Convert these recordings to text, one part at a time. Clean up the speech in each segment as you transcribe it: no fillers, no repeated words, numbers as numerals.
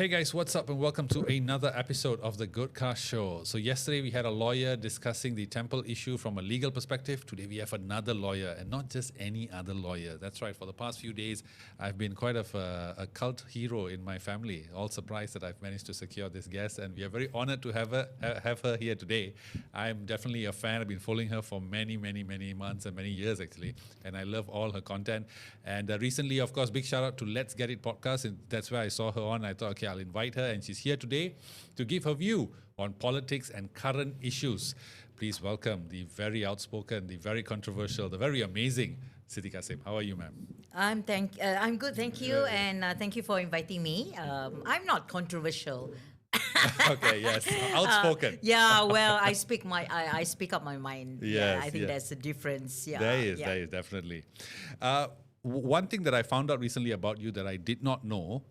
Hey guys, what's up and welcome to another episode of The Show. So yesterday we had a lawyer discussing the temple issue from a legal perspective. Today we have another lawyer, and not just any other lawyer. That's right, for the past few days I've been quite of a cult hero in my family. All surprised that I've managed to secure this guest, and we are very honored to have her here today. I'm definitely a fan. I've been following her for many months and many years actually, and I love all her content. And recently, of course, big shout out to Let's Get It podcast, and that's where I saw her on. I thought, okay, I'll invite her, and she's here today to give her view on politics and current issues. Please welcome the very outspoken, the very controversial, the very amazing Siti Kasim. How are you, ma'am? I'm good, thank you, and thank you for inviting me. I'm not controversial. Okay, yes, outspoken. Yeah, well, I speak up my mind. Yes, I think yes. that's the difference. Yeah, There is definitely. One thing that I found out recently about you that I did not know,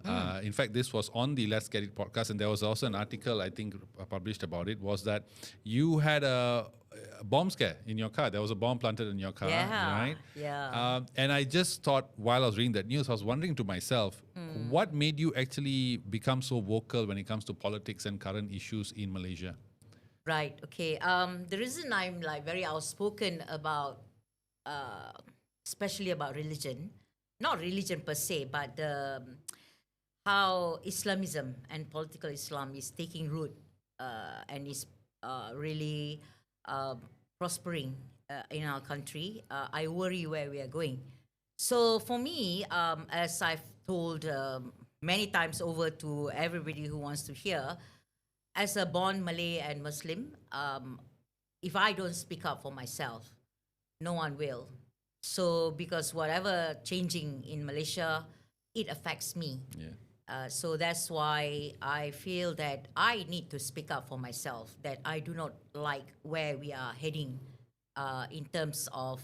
in fact, this was on the Let's Get It podcast, and there was also an article, I think, published about it, was that you had a bomb scare in your car. There was a bomb planted in your car, right? Yeah. And I just thought, while I was reading that news, I was wondering to myself, what made you actually become so vocal when it comes to politics and current issues in Malaysia? Right. Okay. The reason I'm like very outspoken about, especially about religion, not religion per se, but how Islamism and political Islam is taking root and is really prospering in our country. I worry where we are going. So for me, as I've told many times over to everybody who wants to hear, as a born Malay and Muslim, if I don't speak up for myself, no one will. So because whatever changing in Malaysia, it affects me. Yeah. So that's why I feel that I need to speak up for myself, that I do not like where we are heading in terms of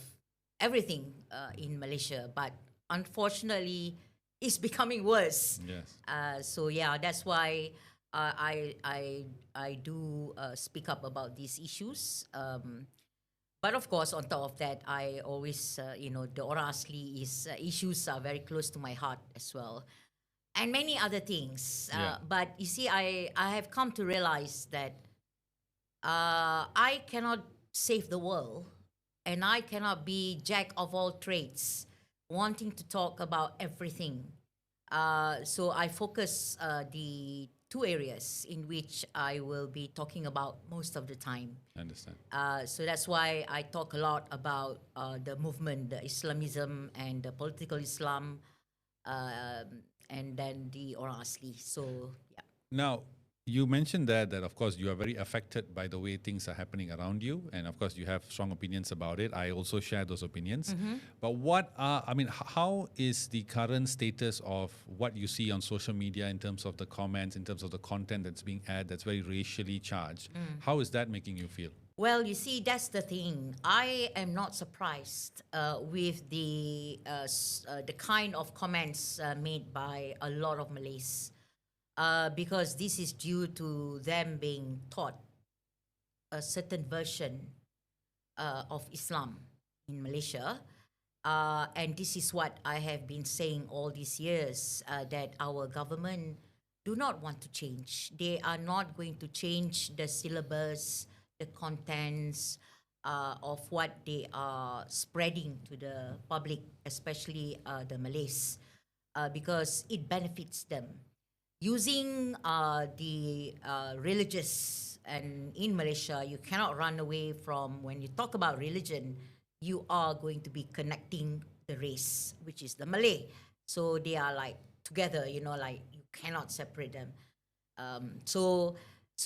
everything in Malaysia. But unfortunately, it's becoming worse. Yes. So yeah, that's why I do speak up about these issues. But of course, on top of that, I always, the orang asli issues are very close to my heart as well, and many other things. Yeah. But you see, I have come to realize that I cannot save the world, and I cannot be jack of all trades, wanting to talk about everything. So I focus the two areas in which I will be talking about most of the time. I understand. So that's why I talk a lot about the movement, the Islamism and the political Islam, and then the orang asli. So yeah. Now, you mentioned that of course you are very affected by the way things are happening around you, and of course you have strong opinions about it. I also share those opinions. But how is the current status of what you see on social media in terms of the comments, in terms of the content that's being aired that's very racially charged? How is that making you feel? Well, you see, that's the thing. I am not surprised with the kind of comments made by a lot of Malays. Because this is due to them being taught a certain version of Islam in Malaysia. And this is what I have been saying all these years, that our government do not want to change. They are not going to change the syllabus, the contents of what they are spreading to the public, especially the Malays, because it benefits them. Using the religious, and in Malaysia, you cannot run away from, when you talk about religion, you are going to be connecting the race, which is the Malay. So they are like together, like you cannot separate them. So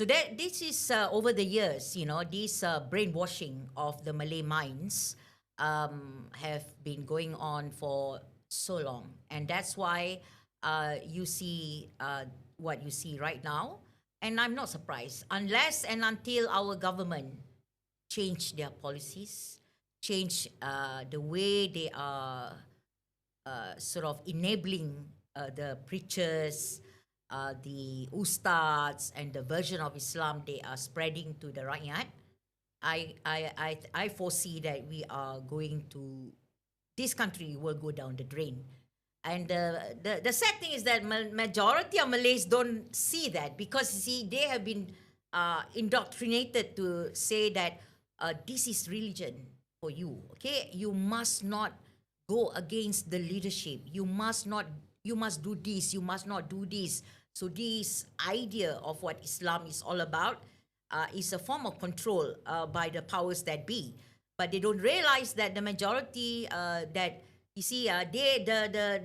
that this is over the years, this brainwashing of the Malay minds have been going on for so long, and that's why you see what you see right now. And I'm not surprised, unless and until our government change their policies, change the way they are sort of enabling the preachers, the ustads, and the version of Islam they are spreading to the rakyat. I foresee that we are going to, this country will go down the drain. And the sad thing is that majority of Malays don't see that, because you see they have been indoctrinated to say that this is religion for you. Okay, you must not go against the leadership. You must not. You must do this. You must not do this. So this idea of what Islam is all about is a form of control by the powers that be. But they don't realize that the majority that you see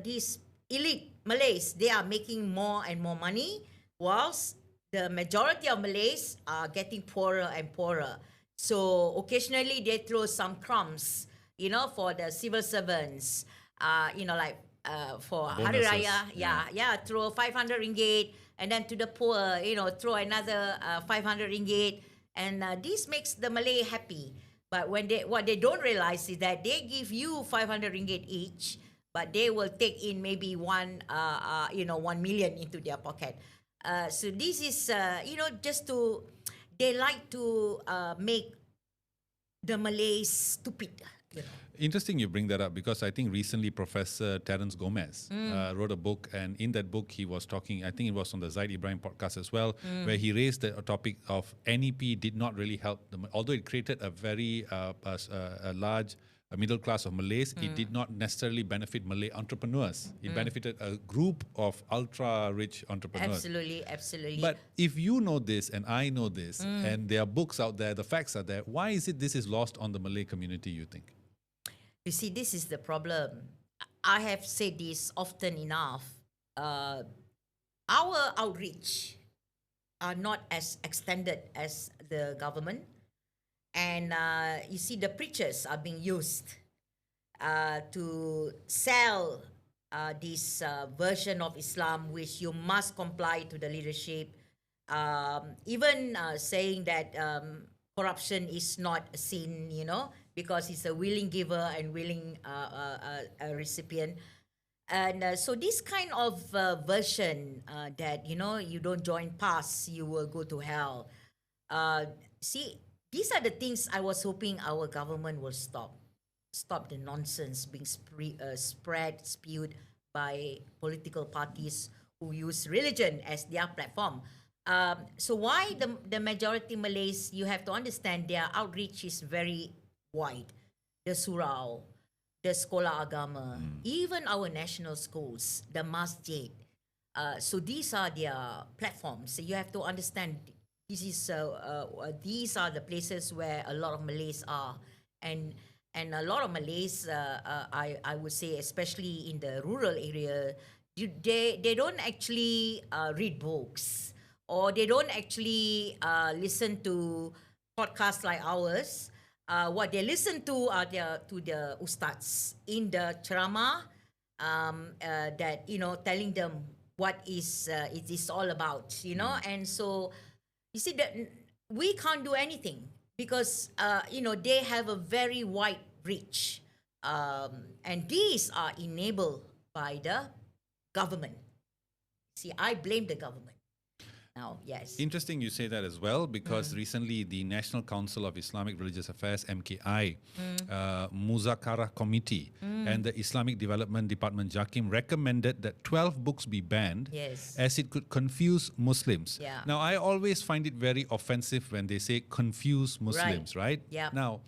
these elite Malays, they are making more and more money, whilst the majority of Malays are getting poorer and poorer. So occasionally they throw some crumbs, for the civil servants, like for Hari Bonuses, Raya, throw 500 ringgit, and then to the poor, throw another 500 ringgit, and this makes the Malay happy. But what they don't realize is that they give you 500 ringgit each, but they will take in maybe 1 million into their pocket. So this is, just to, they like to make the Malays stupid. Interesting you bring that up, because I think recently Professor Terence Gomez wrote a book, and in that book he was talking, I think it was on the Zaid Ibrahim podcast as well, where he raised the topic of NEP did not really help them. Although it created a very a large middle class of Malays, it did not necessarily benefit Malay entrepreneurs. It benefited a group of ultra-rich entrepreneurs. Absolutely. But if you know this and I know this, and there are books out there, the facts are there, why is it this is lost on the Malay community, you think? You see, this is the problem. I have said this often enough. Our outreach are not as extended as the government. And you see, the preachers are being used to sell this version of Islam, which you must comply to the leadership. Even saying that corruption is not a sin, because it's a willing giver and willing recipient. And so this kind of version that, you don't join PAS, you will go to hell. See, these are the things I was hoping our government will stop. Stop the nonsense being spewed by political parties who use religion as their platform. So why the majority Malays, you have to understand their outreach is very wide. The surau, the sekolah agama, even our national schools, the masjid. So these are their platforms. So you have to understand these are the places where a lot of Malays are, and a lot of Malays, I would say, especially in the rural area, they don't actually read books, or they don't actually listen to podcasts like ours. What they listen to are the ustads in the ceramah, that telling them what it is all about, and so you see that we can't do anything, because they have a very wide reach, and these are enabled by the government. See, I blame the government. Now, yes. Interesting you say that as well, because recently the National Council of Islamic Religious Affairs, MKI, Muzakarah Committee, and the Islamic Development Department, JAKIM, recommended that 12 books be banned, as it could confuse Muslims. Yeah. Now, I always find it very offensive when they say confuse Muslims, right? Yeah. Now,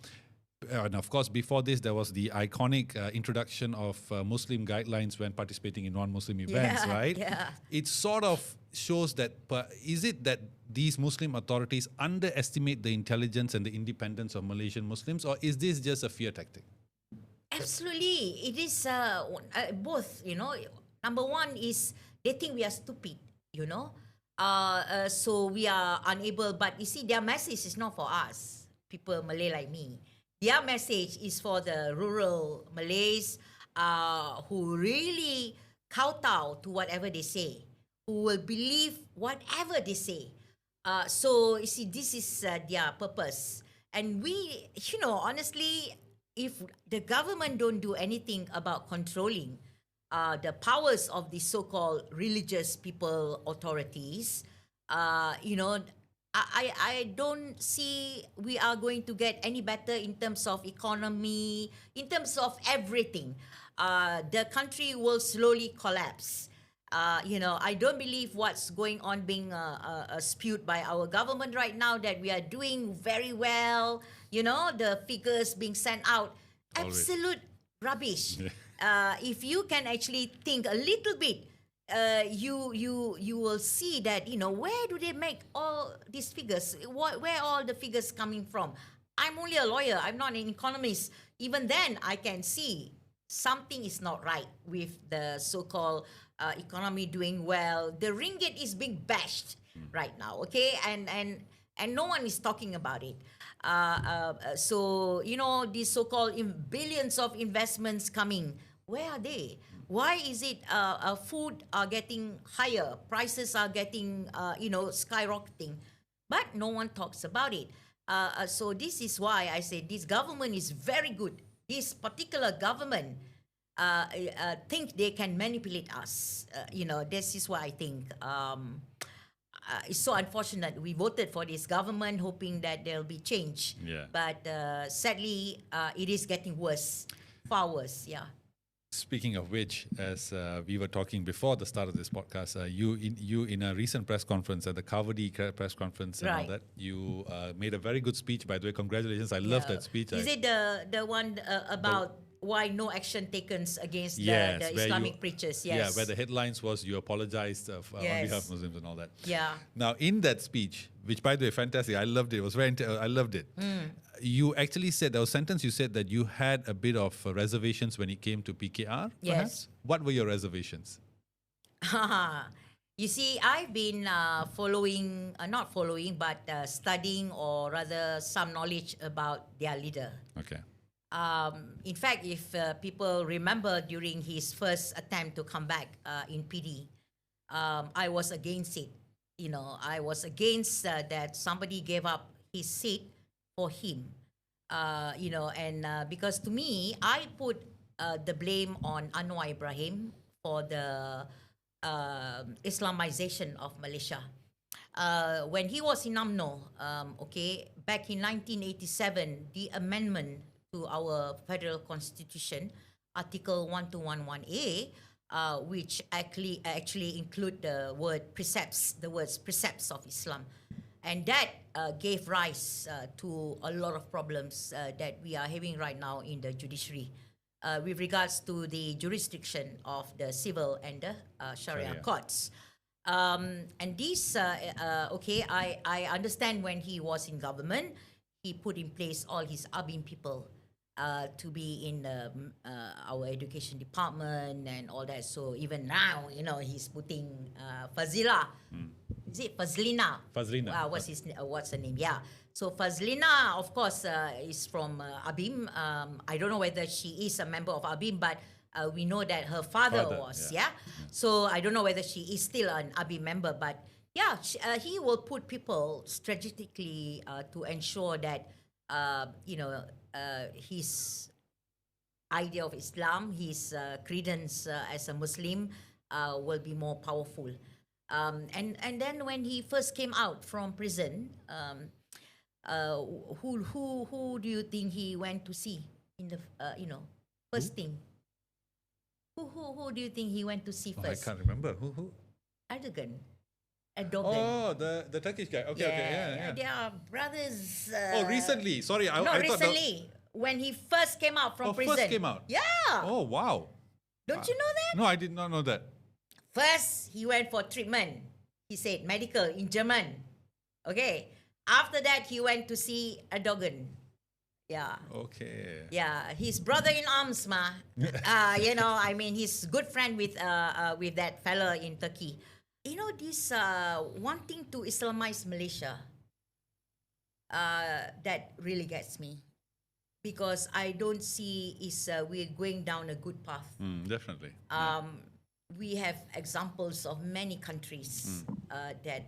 and of course, before this, there was the iconic introduction of Muslim guidelines when participating in non-Muslim events, right? Yeah. It sort of shows that, is it that these Muslim authorities underestimate the intelligence and the independence of Malaysian Muslims, or is this just a fear tactic? Absolutely. It is both, Number one is they think we are stupid, so we are unable, but you see, their message is not for us, people Malay like me. Their message is for the rural Malays who really kowtow to whatever they say, who will believe whatever they say. So you see, this is their purpose. And we, honestly, if the government don't do anything about controlling the powers of the so-called religious people authorities, I don't see we are going to get any better in terms of economy, in terms of everything. the country will slowly collapse. I don't believe what's going on being spewed by our government right now that we are doing very well. The figures being sent out, Always. absolute rubbish. If you can actually think a little bit, you will see that where do they make all these figures? Where all the figures coming from? I'm only a lawyer. I'm not an economist. Even then, I can see something is not right with the so-called economy doing well. The ringgit is being bashed right now, okay, and no one is talking about it. So these so-called billions of investments coming. Where are they? Why is it food are getting higher, prices are getting skyrocketing, but no one talks about it. So this is why I say this government is very good. This particular government think they can manipulate us. This is what I think. It's so unfortunate. We voted for this government hoping that there'll be change. Yeah. But sadly, it is getting worse, far worse. Yeah. Speaking of which, as we were talking before the start of this podcast, you in a recent press conference at the Kavadi press conference and all Right. that, you made a very good speech. By the way, congratulations! I love that speech. Is it the one about why no action taken against Yes, the where Islamic preachers? Yes. Yeah, where the headlines was you apologized on Yes. behalf of Muslims and all that. Yeah. Now, in that speech, which by the way, fantastic, I loved it. It was I loved it. You actually said there was a sentence. You said that you had a bit of reservations when it came to PKR. Yes. Perhaps? What were your reservations? You see, I've been following, not following, but studying or rather some knowledge about their leader. Okay. In fact, if people remember during his first attempt to come back in PD, I was against it. I was against that somebody gave up his seat for him. Because to me, I put the blame on Anwar Ibrahim for the Islamization of Malaysia. When he was in UMNO, back in 1987, the amendment to our federal constitution, Article 1211A, which actually include the words precepts of Islam, and that gave rise to a lot of problems that we are having right now in the judiciary with regards to the jurisdiction of the civil and the Sharia courts. And this, I understand when he was in government, he put in place all his ABIM people to be in our education department and all that. So even now, he's putting Fazila. Is it Fazlina? Fazlina. What's her name? Yeah. So Fazlina, of course, is from ABIM. I don't know whether she is a member of ABIM, but we know that her father was. Yeah. So I don't know whether she is still an ABIM member, but yeah, he will put people strategically to ensure that his idea of Islam, his credence as a Muslim, will be more powerful. And then when he first came out from prison, who do you think he went to see in the first thing? Who do you think he went to see I first? can't remember. Who? Erdogan. Oh, the Turkish guy. Okay, yeah. They are brothers. Recently. Sorry, I thought recently. When he first came out from prison. First came out. Yeah. Oh, wow. Don't you know that? No, I did not know that. First, he went for treatment. He said medical in German. Okay. After that, he went to see Erdogan. Yeah. Okay. Yeah, his brother in arms, ma. He's good friend with that fella in Turkey. This wanting to Islamize Malaysia, that really gets me, because I don't see we're going down a good path. Definitely. We have examples of many countries that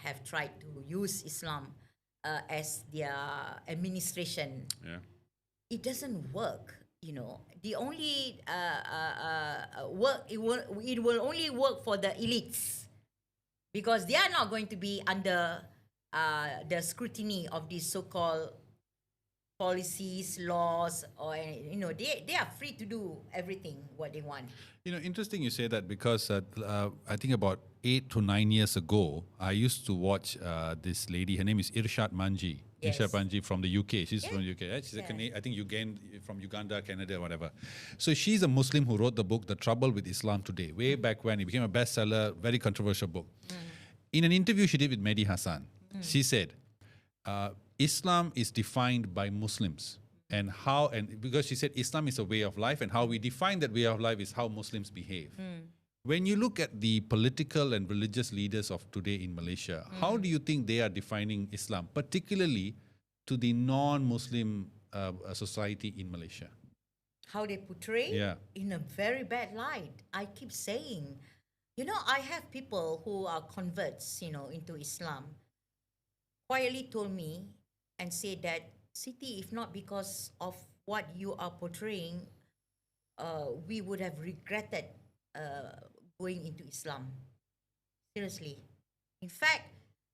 have tried to use Islam as their administration. Yeah. It doesn't work. The only it will only work for the elites, because they are not going to be under the scrutiny of these so-called policies, laws, or they are free to do everything what they want. Interesting you say that because I think about 8 to 9 years ago, I used to watch this lady. Her name is Irshad Manji. Yes. Irshad Manji from the UK. She's from the UK. Right? She's Yeah. I think from Uganda, Canada, whatever. So she's a Muslim who wrote the book, The Trouble with Islam Today, way back when. It became a bestseller, very controversial book. In an interview she did with Mehdi Hassan, she said, Islam is defined by Muslims. And because she said Islam is a way of life, and how we define that way of life is how Muslims behave. When you look at the political and religious leaders of today in Malaysia, how do you think they are defining Islam, particularly to the non-Muslim society in Malaysia? How they portray Yeah. in a very bad light. I keep saying, I have people who are converts, into Islam, quietly told me and said that, Siti, if not because of what you are portraying, we would have regretted going into Islam. Seriously. In fact,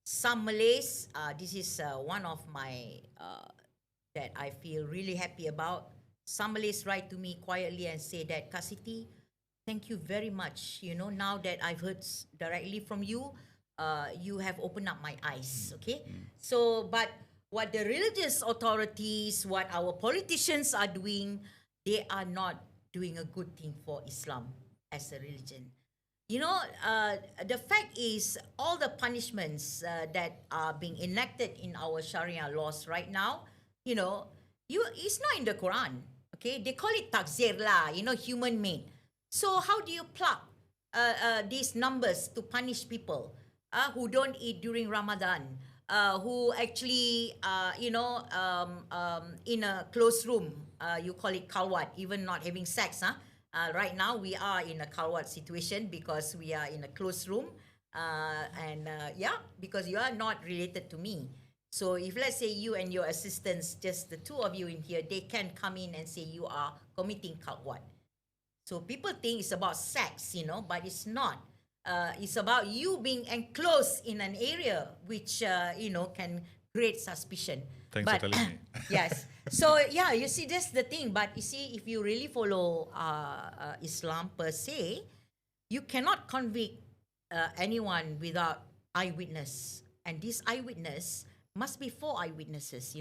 some Malays, this is one of my, that I feel really happy about. Some Malays write to me quietly and say that, Kak Siti, thank you very much. Now that I've heard directly from you, you have opened up my eyes. Okay? So, but what the religious authorities, what our politicians are doing, they are not doing a good thing for Islam as a religion. The fact is, all the punishments that are being enacted in our Sharia laws right now, it's not in the Quran. Okay, they call it takzir lah, human made. So how do you plug these numbers to punish people who don't eat during Ramadan? Who actually, in a closed room, you call it khalwat, even not having sex. Right now, we are in a khalwat situation because we are in a closed room. Because you are not related to me. So if let's say you and your assistants, just the two of you in here, they can come in and say you are committing khalwat. So people think it's about sex, but it's not. It's about you being enclosed in an area which can create suspicion. Thanks for telling me. Yes. So yeah, you see, that's the thing. But you see, if you really follow Islam per se, you cannot convict anyone without eyewitness, and this eyewitness must be 4 eyewitnesses,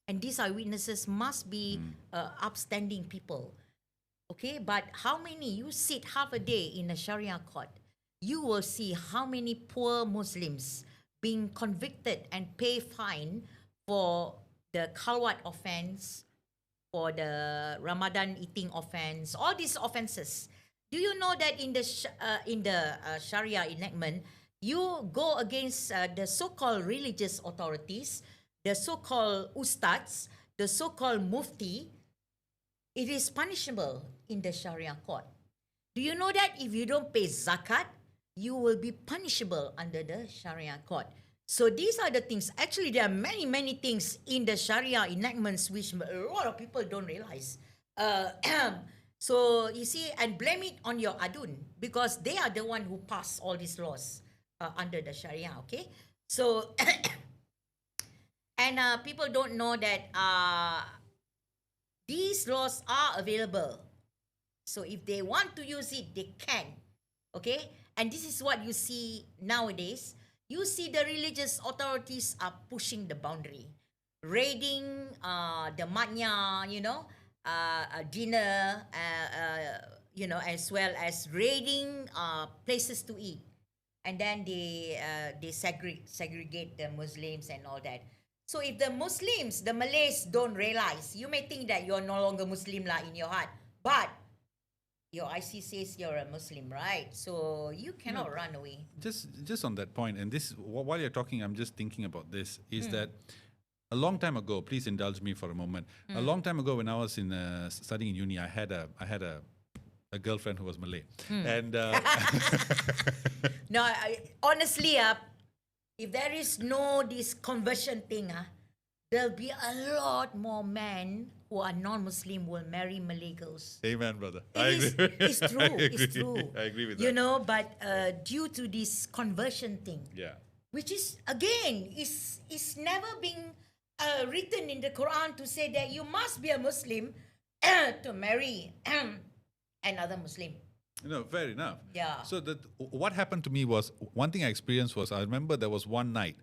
and these eyewitnesses must be upstanding people. Okay, but how many? You sit half a day in a Sharia court, you will see how many poor Muslims being convicted and pay fine for the khalwat offense, for the Ramadan eating offense, all these offenses. Do you know that in the Sharia enactment, you go against the so-called religious authorities, the so-called ustads, the so-called mufti, it is punishable in the Sharia court. Do you know that if you don't pay zakat, you will be punishable under the Sharia court? So these are the things. Actually, there are many, many things in the Sharia enactments which a lot of people don't realize. So you see, and blame it on your adun, because they are the one who pass all these laws under the Sharia. Okay, so and people don't know that these laws are available. So if they want to use it, they can. Okay, and this is what you see nowadays. You see the religious authorities are pushing the boundary, raiding the matnya, dinner, as well as raiding places to eat, and then they segregate the Muslims and all that. So if the Muslims, the Malays, don't realize, you may think that you're no longer Muslim lah in your heart, but your IC says you're a Muslim, right? So you cannot run away. Just on that point, and this while you're talking, I'm just thinking about this. Is that a long time ago? Please indulge me for a moment. A long time ago, when I was in studying in uni, I had a girlfriend who was Malay, and No, honestly, if there is no this conversion thing, there'll be a lot more men who are non-Muslim will marry Malay girls. amen, brother. It's true. It's true. I agree with that. But due to this conversion thing, Yeah. which is again is never been written in the Quran to say that you must be a Muslim to marry another Muslim. Fair enough. Yeah. So what happened to me was, one thing I experienced was, I remember there was one night,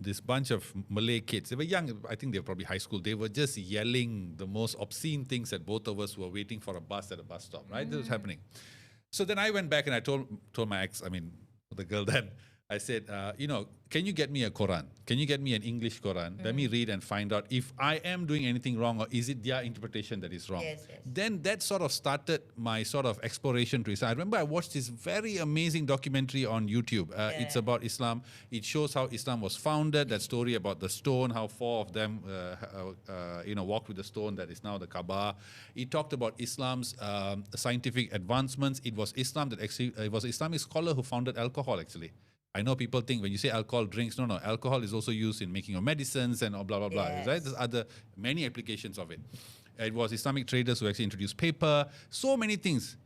this bunch of Malay kids, they were young, I think they were probably high school, they were just yelling the most obscene things at both of us who were waiting for a bus at a bus stop, right? This was happening. So then I went back and I told my ex, the girl then, I said, can you get me a Quran? Can you get me an English Quran? Let me read and find out if I am doing anything wrong, or is it their interpretation that is wrong? Yes, yes. Then that sort of started my sort of exploration to Islam. I remember I watched this very amazing documentary on YouTube. It's about Islam. It shows how Islam was founded, that story about the stone, how four of them walked with the stone that is now the Kaaba. It talked about Islam's scientific advancements. It was Islam that actually, it was an Islamic scholar who founded alcohol actually. I know people think when you say alcohol, drinks, no, alcohol is also used in making of medicines and blah, blah, blah, Yes. right? There's many applications of it. It was Islamic traders who actually introduced paper, so many things.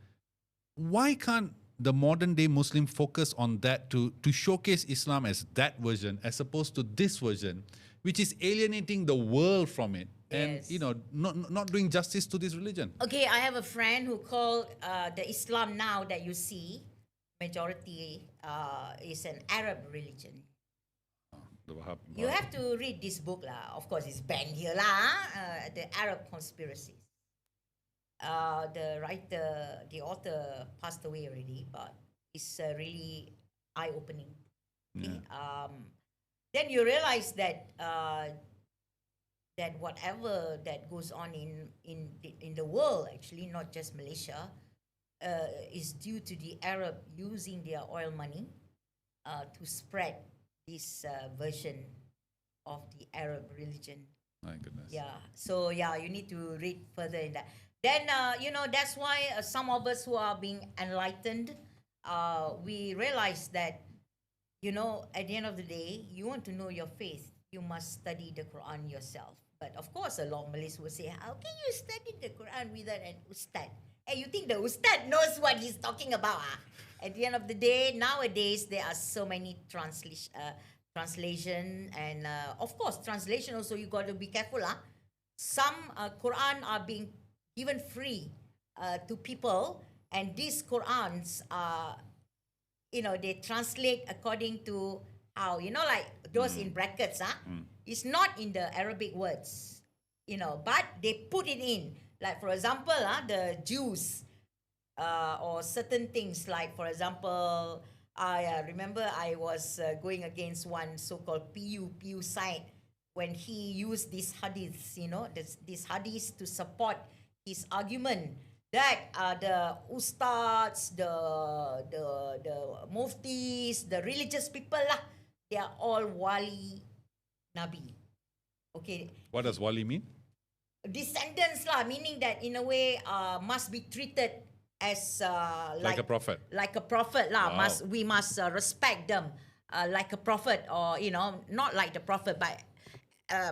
Why can't the modern day Muslim focus on that to showcase Islam as that version as opposed to this version, which is alienating the world from it and, Yes. not doing justice to this religion? Okay, I have a friend who called the Islam now that you see, majority is an Arab religion. You have to read this book lah. Of course, it's banned here lah. The Arab Conspiracies. The author passed away already, but it's really eye-opening. Okay? Then you realize that that whatever that goes on in the world, actually, not just Malaysia, is due to the Arab using their oil money to spread this version of the Arab religion. My goodness. Yeah. So you need to read further in that. Then that's why some of us who are being enlightened, we realize that at the end of the day, you want to know your faith, you must study the Quran yourself. But of course, a lot of Malays will say, "How can you study the Quran without an ustad?" Hey, you think the ustad knows what he's talking about? At the end of the day, nowadays, there are so many translation and of course, translation also, you got to be careful. Some Quran are being given free to people, and these Qurans are, they translate according to how, like those in brackets, it's not in the Arabic words, but they put it in. Like, for example, the Jews or certain things, like, for example, I remember I was going against one so-called PU site when he used these hadiths, these hadiths to support his argument that the ustads, the muftis, the religious people, they are all wali nabi. Okay. What does wali mean? Descendants meaning that in a way must be treated as like a prophet. Like a prophet Wow. We must respect them like a prophet, or not like the prophet, but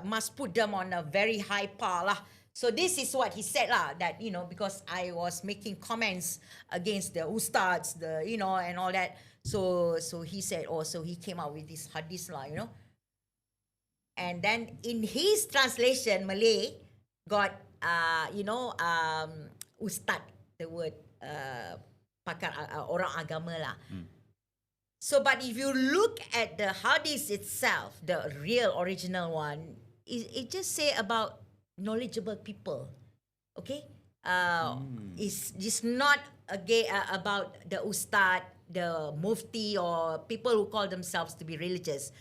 must put them on a very high par . So this is what he said that because I was making comments against the ustads, and all that. So he said, so he came out with this hadith and then in his translation, Malay got ustad, the word pakar orang agama . So but if you look at the hadith itself, the real original one, it just say about knowledgeable people. Okay, it's not about the ustad, the mufti, or people who call themselves to be religious.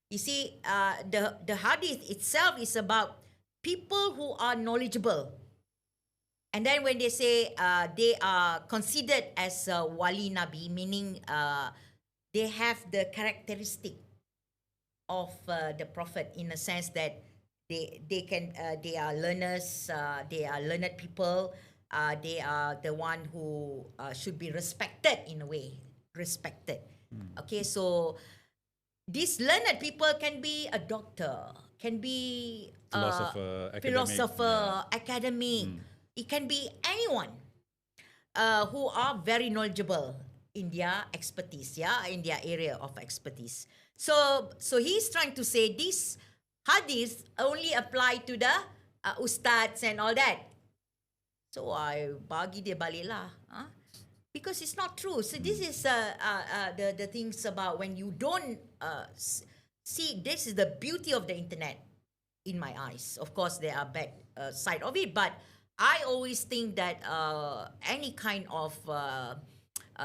You see, the hadith itself is about people who are knowledgeable. And then when they say they are considered as wali nabi, meaning they have the characteristic of the prophet, in a sense that they are learners, they are learned people, they are the one who should be respected in a way, respected. Okay, so these learned people can be a doctor, can be philosopher, academic. It can be anyone who are very knowledgeable in their expertise, in their area of expertise. So he's trying to say this hadith only apply to the ustads and all that. So I bagi dia balik lah. Because it's not true. So this is the things about when you don't see, this is the beauty of the internet in my eyes. Of course, there are bad side of it, but I always think that any kind of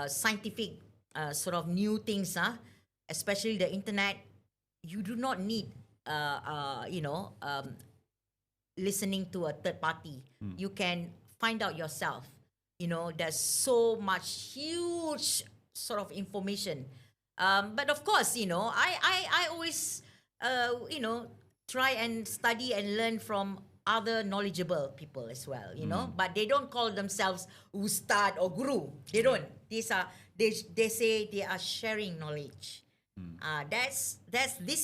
scientific sort of new things, especially the internet, you do not need, listening to a third party. You can find out yourself. There's so much huge sort of information. But of course, I always, try and study and learn from other knowledgeable people as well, but they don't call themselves ustad or guru. They don't. They say they are sharing knowledge. This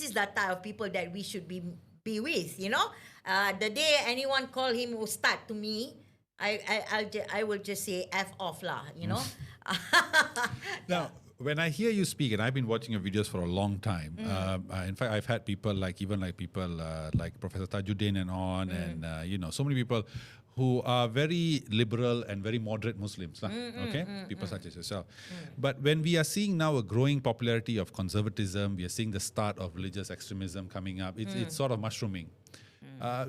is the type of people that we should be with, the day anyone call him ustad to me, I will just say F off lah, Now, when I hear you speak, and I've been watching your videos for a long time, in fact, I've had people like people like Professor Tajuddin and on, and so many people who are very liberal and very moderate Muslims, people such as yourself. But when we are seeing now a growing popularity of conservatism, we are seeing the start of religious extremism coming up. It's sort of mushrooming.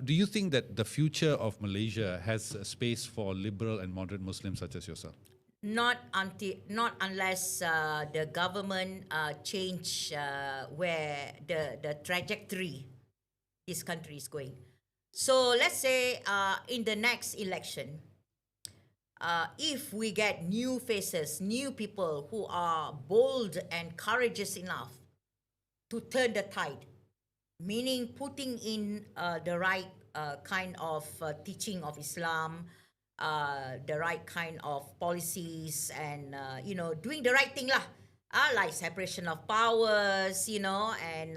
Do you think that the future of Malaysia has a space for liberal and moderate Muslims such as yourself? Not unless the government change where the trajectory this country is going. So let's say in the next election, if we get new faces, new people who are bold and courageous enough to turn the tide, meaning putting in the right kind of teaching of Islam, the right kind of policies, and doing the right thing lah, like separation of powers, and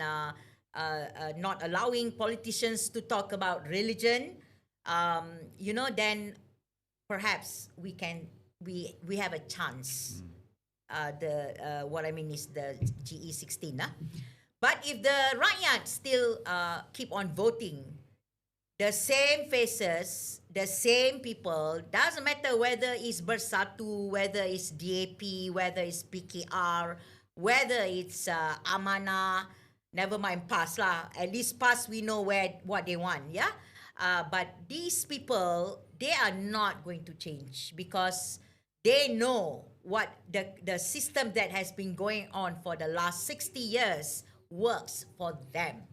not allowing politicians to talk about religion, then perhaps we have a chance. What I mean is the GE16. But if the rakyat still keep on voting, the same faces, the same people, doesn't matter whether it's Bersatu, whether it's DAP, whether it's PKR, whether it's Amanah, never mind PAS lah. At least PAS we know what they want, yeah? But these people, they are not going to change because they know what the system that has been going on for the last 60 years works for them.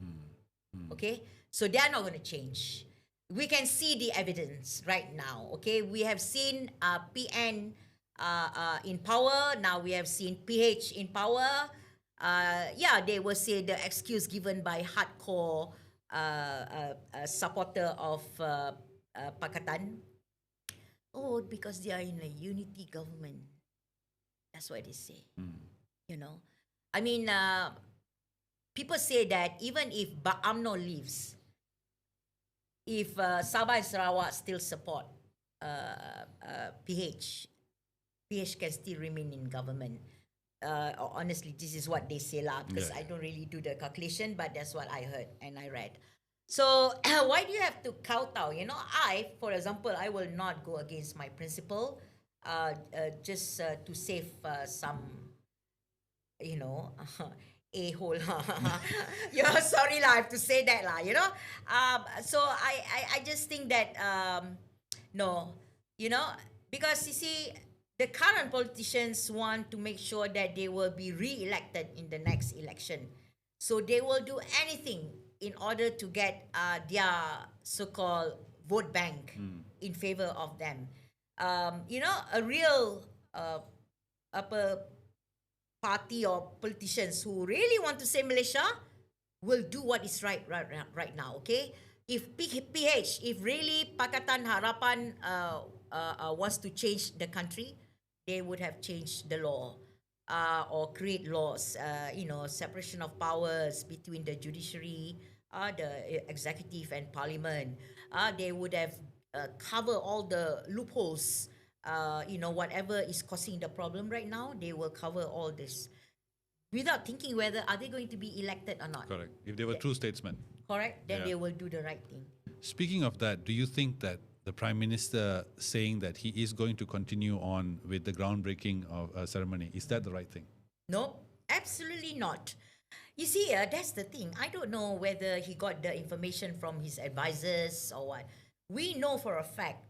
Okay? So they are not going to change. We can see the evidence right now. Okay? We have seen PN in power. Now we have seen PH in power. They will say the excuse given by hardcore supporter of Pakatan. Oh, because they are in a unity government. That's what they say. I mean, people say that even if UMNO leaves, if Sabah and Sarawak still support PH can still remain in government. Honestly, this is what they say lah, because I don't really do the calculation, but that's what I heard and I read. So why do you have to kowtow? I, for example, I will not go against my principle just to save some, a-hole. Sorry lah, I have to say that lah, So I just think that, no, because you see, the current politicians want to make sure that they will be re-elected in the next election. So they will do anything in order to get their so-called vote bank in favor of them. A real party or politicians who really want to save Malaysia will do what is right now, okay? If PH, if really Pakatan Harapan wants to change the country, they would have changed the law or create laws, separation of powers between the judiciary, the executive and parliament. They would have cover all the loopholes, whatever is causing the problem right now, they will cover all this without thinking whether are they going to be elected or not. Correct. If they were true statesmen. correct, then Yeah. they will do the right thing. Speaking of that, do you think that the Prime Minister saying that he is going to continue on with the groundbreaking of a ceremony, is that the right thing? No, absolutely not. You see, that's the thing. I don't know whether he got the information from his advisors or what. We know for a fact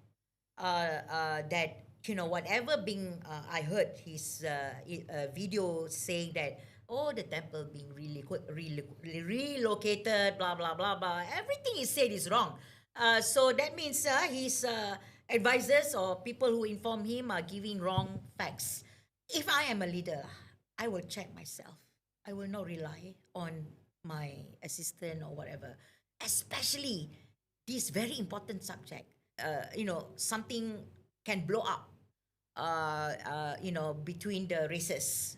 that whatever being I heard his video saying that the temple being relocated, blah blah blah blah. Everything he said is wrong. So that means his advisors or people who inform him are giving wrong facts. If I am a leader, I will check myself. I will not rely on my assistant or whatever, especially this very important subject. Something can blow up, between the races.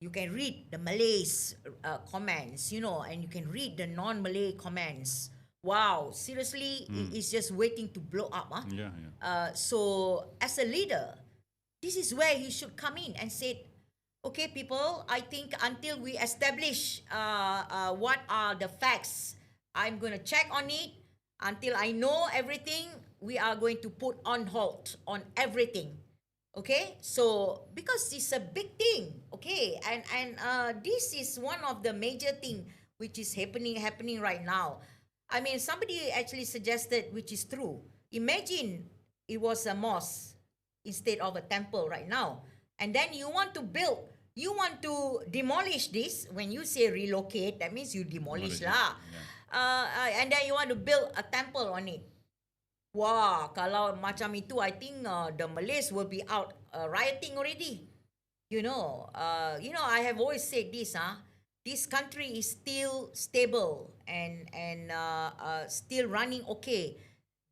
You can read the Malays comments, and you can read the non-Malay comments. Wow, seriously, it's just waiting to blow up. Huh? Yeah, yeah. So as a leader, this is where he should come in and say, okay, people, I think until we establish what are the facts, I'm going to check on it. Until I know everything, we are going to put on hold on everything. Okay, so because it's a big thing, okay, and this is one of the major thing which is happening right now. I mean, somebody actually suggested, which is true. Imagine it was a mosque instead of a temple right now, and then you want to demolish this. When you say relocate, that means you demolish lah. Yeah. And then you want to build a temple on it. Wah, kalau macam itu, I think the Malays will be out rioting already. I have always said this. This country is still stable and still running okay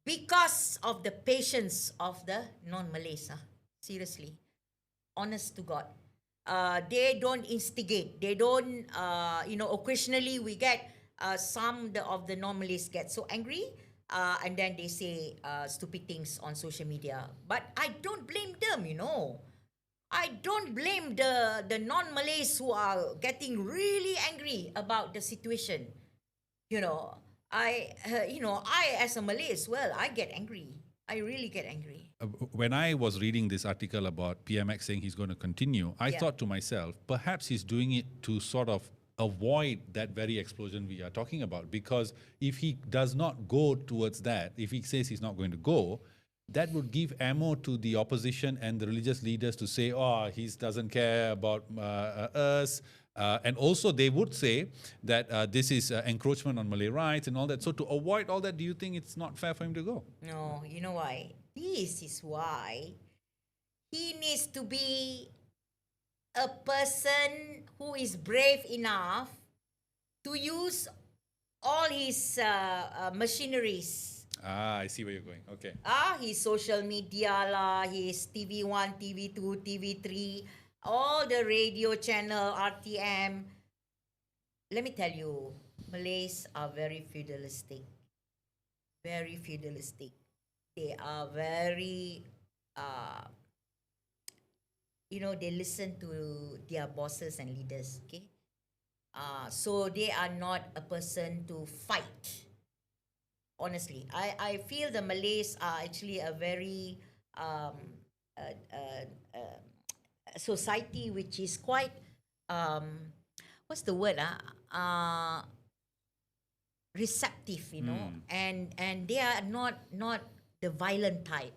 because of the patience of the non-Malays. Seriously, honest to God. They don't instigate. They don't. Occasionally we get some of the non-Malays get so angry. And then they say stupid things on social media. But I don't blame them, I don't blame the non-Malays who are getting really angry about the situation. I as a Malay as well, I get angry. I really get angry. When I was reading this article about PMX saying he's going to continue, I thought to myself, perhaps he's doing it to sort of avoid that very explosion we are talking about. Because if he does not go towards that, if he says he's not going to go, that would give ammo to the opposition and the religious leaders to say, he doesn't care about us. And also they would say that this is encroachment on Malay rights and all that. So to avoid all that, do you think it's not fair for him to go? No, you know why? This is why he needs to be a person who is brave enough to use all his machineries. I see where you're going. Okay. His social media lah, his TV1, TV2, TV3, all the radio channel, RTM. Let me tell you, Malays are very feudalistic. Very feudalistic. They are very they listen to their bosses and leaders, okay? So they are not a person to fight. Honestly, I feel the Malays are actually a very society which is quite what's the word? Receptive, and they are not the violent type.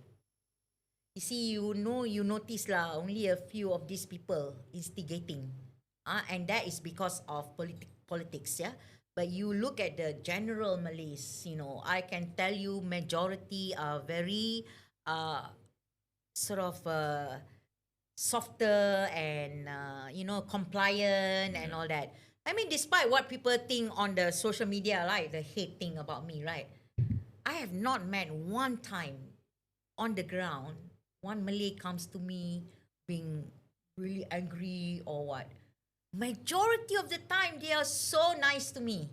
You see, you notice lah, only a few of these people instigating, and that is because of politics, yeah. But you look at the general Malays, I can tell you majority are very sort of softer and compliant and all that. I mean, despite what people think on the social media, like the hate thing about me, right? I have not met one time on the ground one Malay comes to me being really angry or what. Majority of the time, they are so nice to me.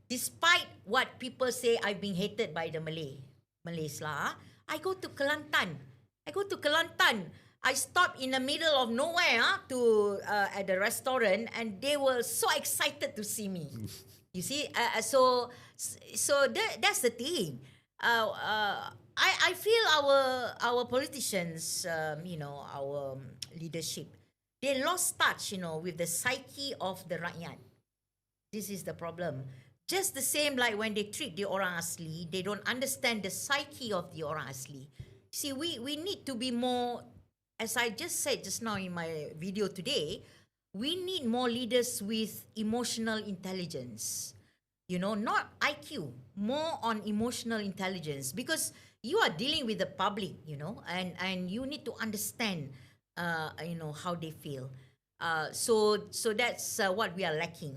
Despite what people say, I've been hated by the Malays lah. I go to Kelantan. I stop in the middle of nowhere at the restaurant, and they were so excited to see me. You see, that's the thing. I feel our politicians, our leadership, they lost touch, with the psyche of the rakyat. This is the problem. Just the same like when they treat the orang asli, they don't understand the psyche of the orang asli. See, we need to be more, as I just said just now in my video today, we need more leaders with emotional intelligence. Not IQ, more on emotional intelligence, because you are dealing with the public, and you need to understand, how they feel. So that's what we are lacking,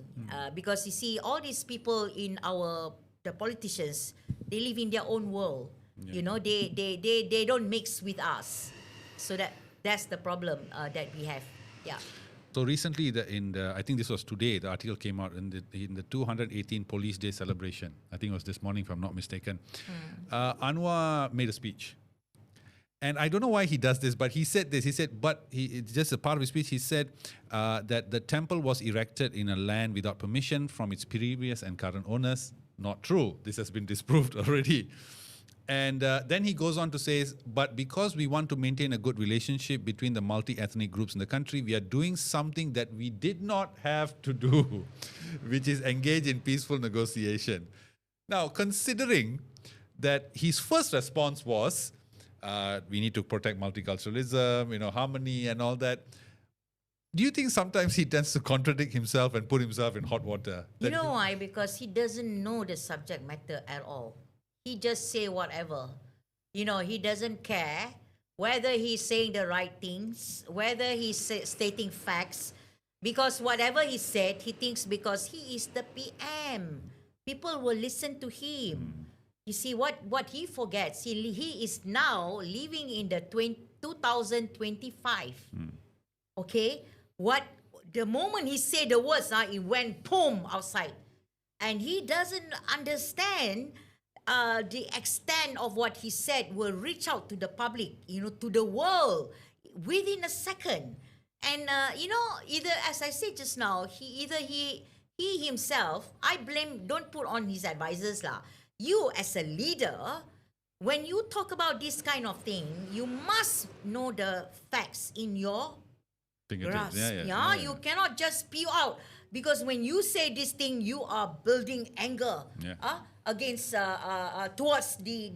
because you see, all these people in the politicians, they live in their own world. They don't mix with us. So that's the problem that we have. Yeah. So recently, I think this was today, the article came out in the 218 Police Day celebration. I think it was this morning, if I'm not mistaken. Anwar made a speech. And I don't know why he does this, but he said this. He said, just a part of his speech, he said that the temple was erected in a land without permission from its previous and current owners. Not true. This has been disproved already. And then he goes on to say, but because we want to maintain a good relationship between the multi-ethnic groups in the country, we are doing something that we did not have to do, which is engage in peaceful negotiation. Now, considering that his first response was, we need to protect multiculturalism, harmony and all that. Do you think sometimes he tends to contradict himself and put himself in hot water? You know why? Because he doesn't know the subject matter at all. He just say whatever. He doesn't care whether he's saying the right things, whether he's stating facts, because whatever he said, he thinks because he is the PM, people will listen to him. You see, what he forgets, he is now living in the 2025. Okay? The moment he said the words, it went boom outside. And he doesn't understand the extent of what he said will reach out to the public, to the world within a second. And, either, as I said just now, he himself, I blame, don't put on his advisors lah. You as a leader, when you talk about this kind of thing, you must know the facts in your grasp. Yeah, you cannot just spew out, because when you say this thing, you are building anger against towards the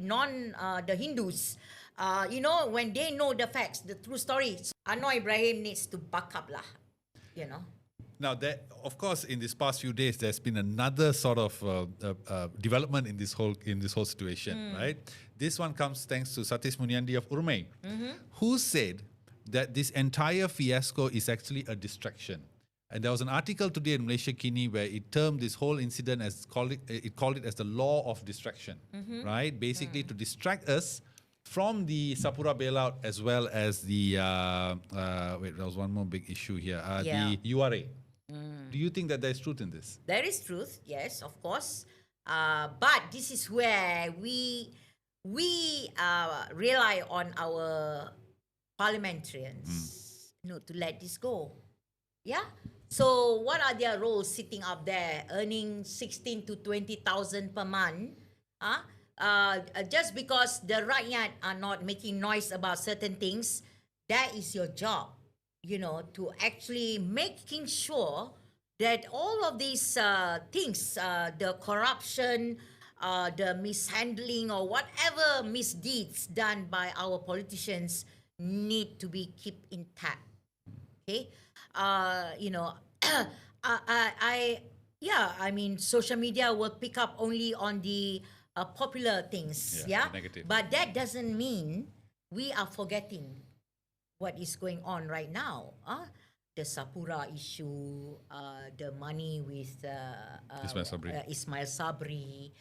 the Hindus. When they know the facts, the true story. Anwar Ibrahim needs to back up lah. Now, of course, in these past few days, there's been another sort of development in this whole situation, right? This one comes thanks to Satish Munyandi of Urmei, who said that this entire fiasco is actually a distraction. And there was an article today in Malaysia Kini where it termed this whole incident called it as the law of distraction, right? Basically, to distract us from the Sapura bailout, as well as the there was one more big issue here, the URA. Do you think that there is truth in this? There is truth, yes, of course. But this is where we rely on our parliamentarians to let this go. Yeah. So what are their roles sitting up there, earning 16 to 20,000 per month? Just because the rakyat are not making noise about certain things, that is your job, to actually making sure that all of these things, the corruption, the mishandling or whatever misdeeds done by our politicians need to be kept intact. Okay? Social media will pick up only on the popular things, negative. But that doesn't mean we are forgetting what is going on right now. The Sapura issue, the money with Ismail Sabri.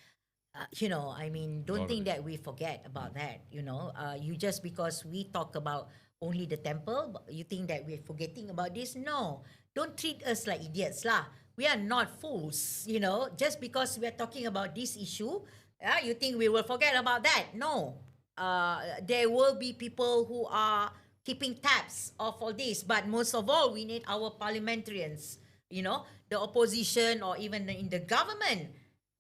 Don't think that we forget about that. You just because we talk about only the temple, you think that we're forgetting about this? No, don't treat us like idiots lah. We are not fools. Just because we're talking about this issue, you think we will forget about that? No, there will be people who are keeping tabs of all this, but most of all, we need our parliamentarians the opposition or even in the government,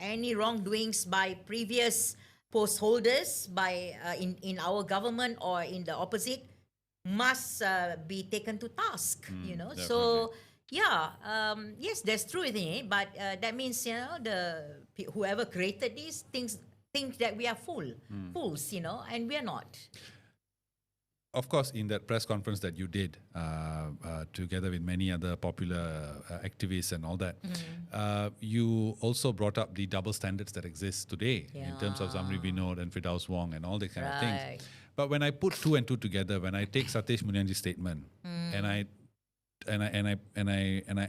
any wrongdoings by previous post holders by in our government or in the opposite must be taken to task. So yeah, yes, there's truth in it, but that means whoever created these things think that we are fools, and we are not. Of course, in that press conference that you did, together with many other popular activists and all that, you also brought up the double standards that exist today in terms of Zamri Vinod and Firdaus Wong and all that kind of things. But when I put two and two together, when I take Satish Mulyanji's statement and I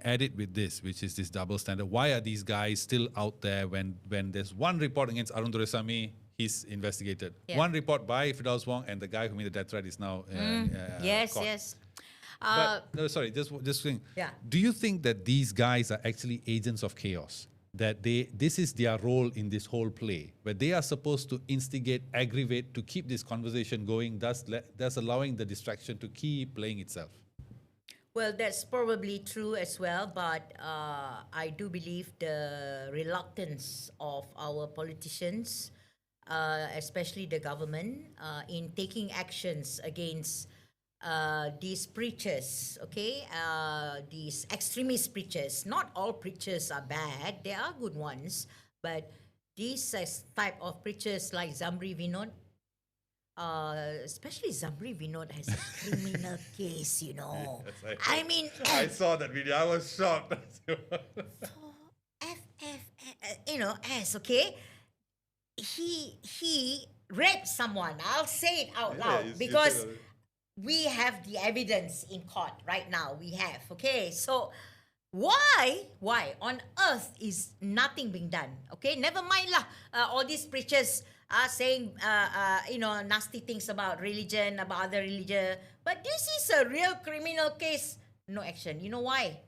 add it with this, which is this double standard, why are these guys still out there when there's one report against Arun Doraisamy? He's investigated. Yeah. One report by Firdaus Wong, and the guy who made the death threat is now yes, caught. yes. But no, sorry, just saying. Yeah. Do you think that these guys are actually agents of chaos? That this is their role in this whole play, where they are supposed to instigate, aggravate, to keep this conversation going, thus allowing the distraction to keep playing itself? Well, that's probably true as well, but I do believe the reluctance of our politicians, especially the government, in taking actions against these preachers, these extremist preachers. Not all preachers are bad, there are good ones, but these type of preachers like Zamri Vinod, especially Zamri Vinod has a criminal case, Yes, I mean, I saw that video. I was shocked. He raped someone. I'll say it out loud because we have the evidence in court right now. We have, so why on earth is nothing being done? Never mind lah. All these preachers are saying, nasty things about religion, about other religion. But this is a real criminal case. No action. You know why?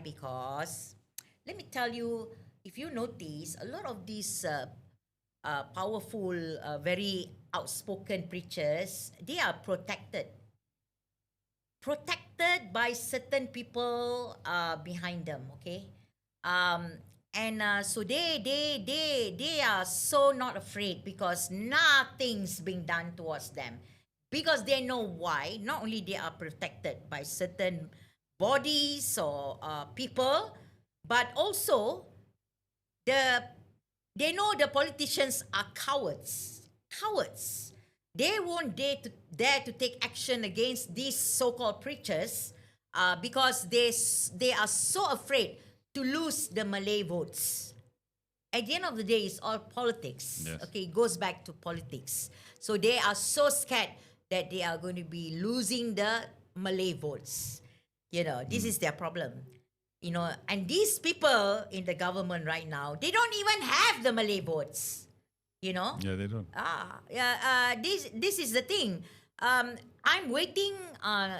Because, let me tell you, if you notice, a lot of these powerful, very outspoken preachers, they are protected by certain people behind them. So they are so not afraid because nothing's being done towards them, because they know why. Not only they are protected by certain bodies or people, but also they know the politicians are cowards. They won't dare to take action against these so-called preachers because they are so afraid to lose the Malay votes. At the end of the day, it's all politics. Yes. It goes back to politics. So they are so scared that they are going to be losing the Malay votes. This is their problem. And these people in the government right now, they don't even have the Malay votes. Yeah, they don't. This is the thing. I'm waiting,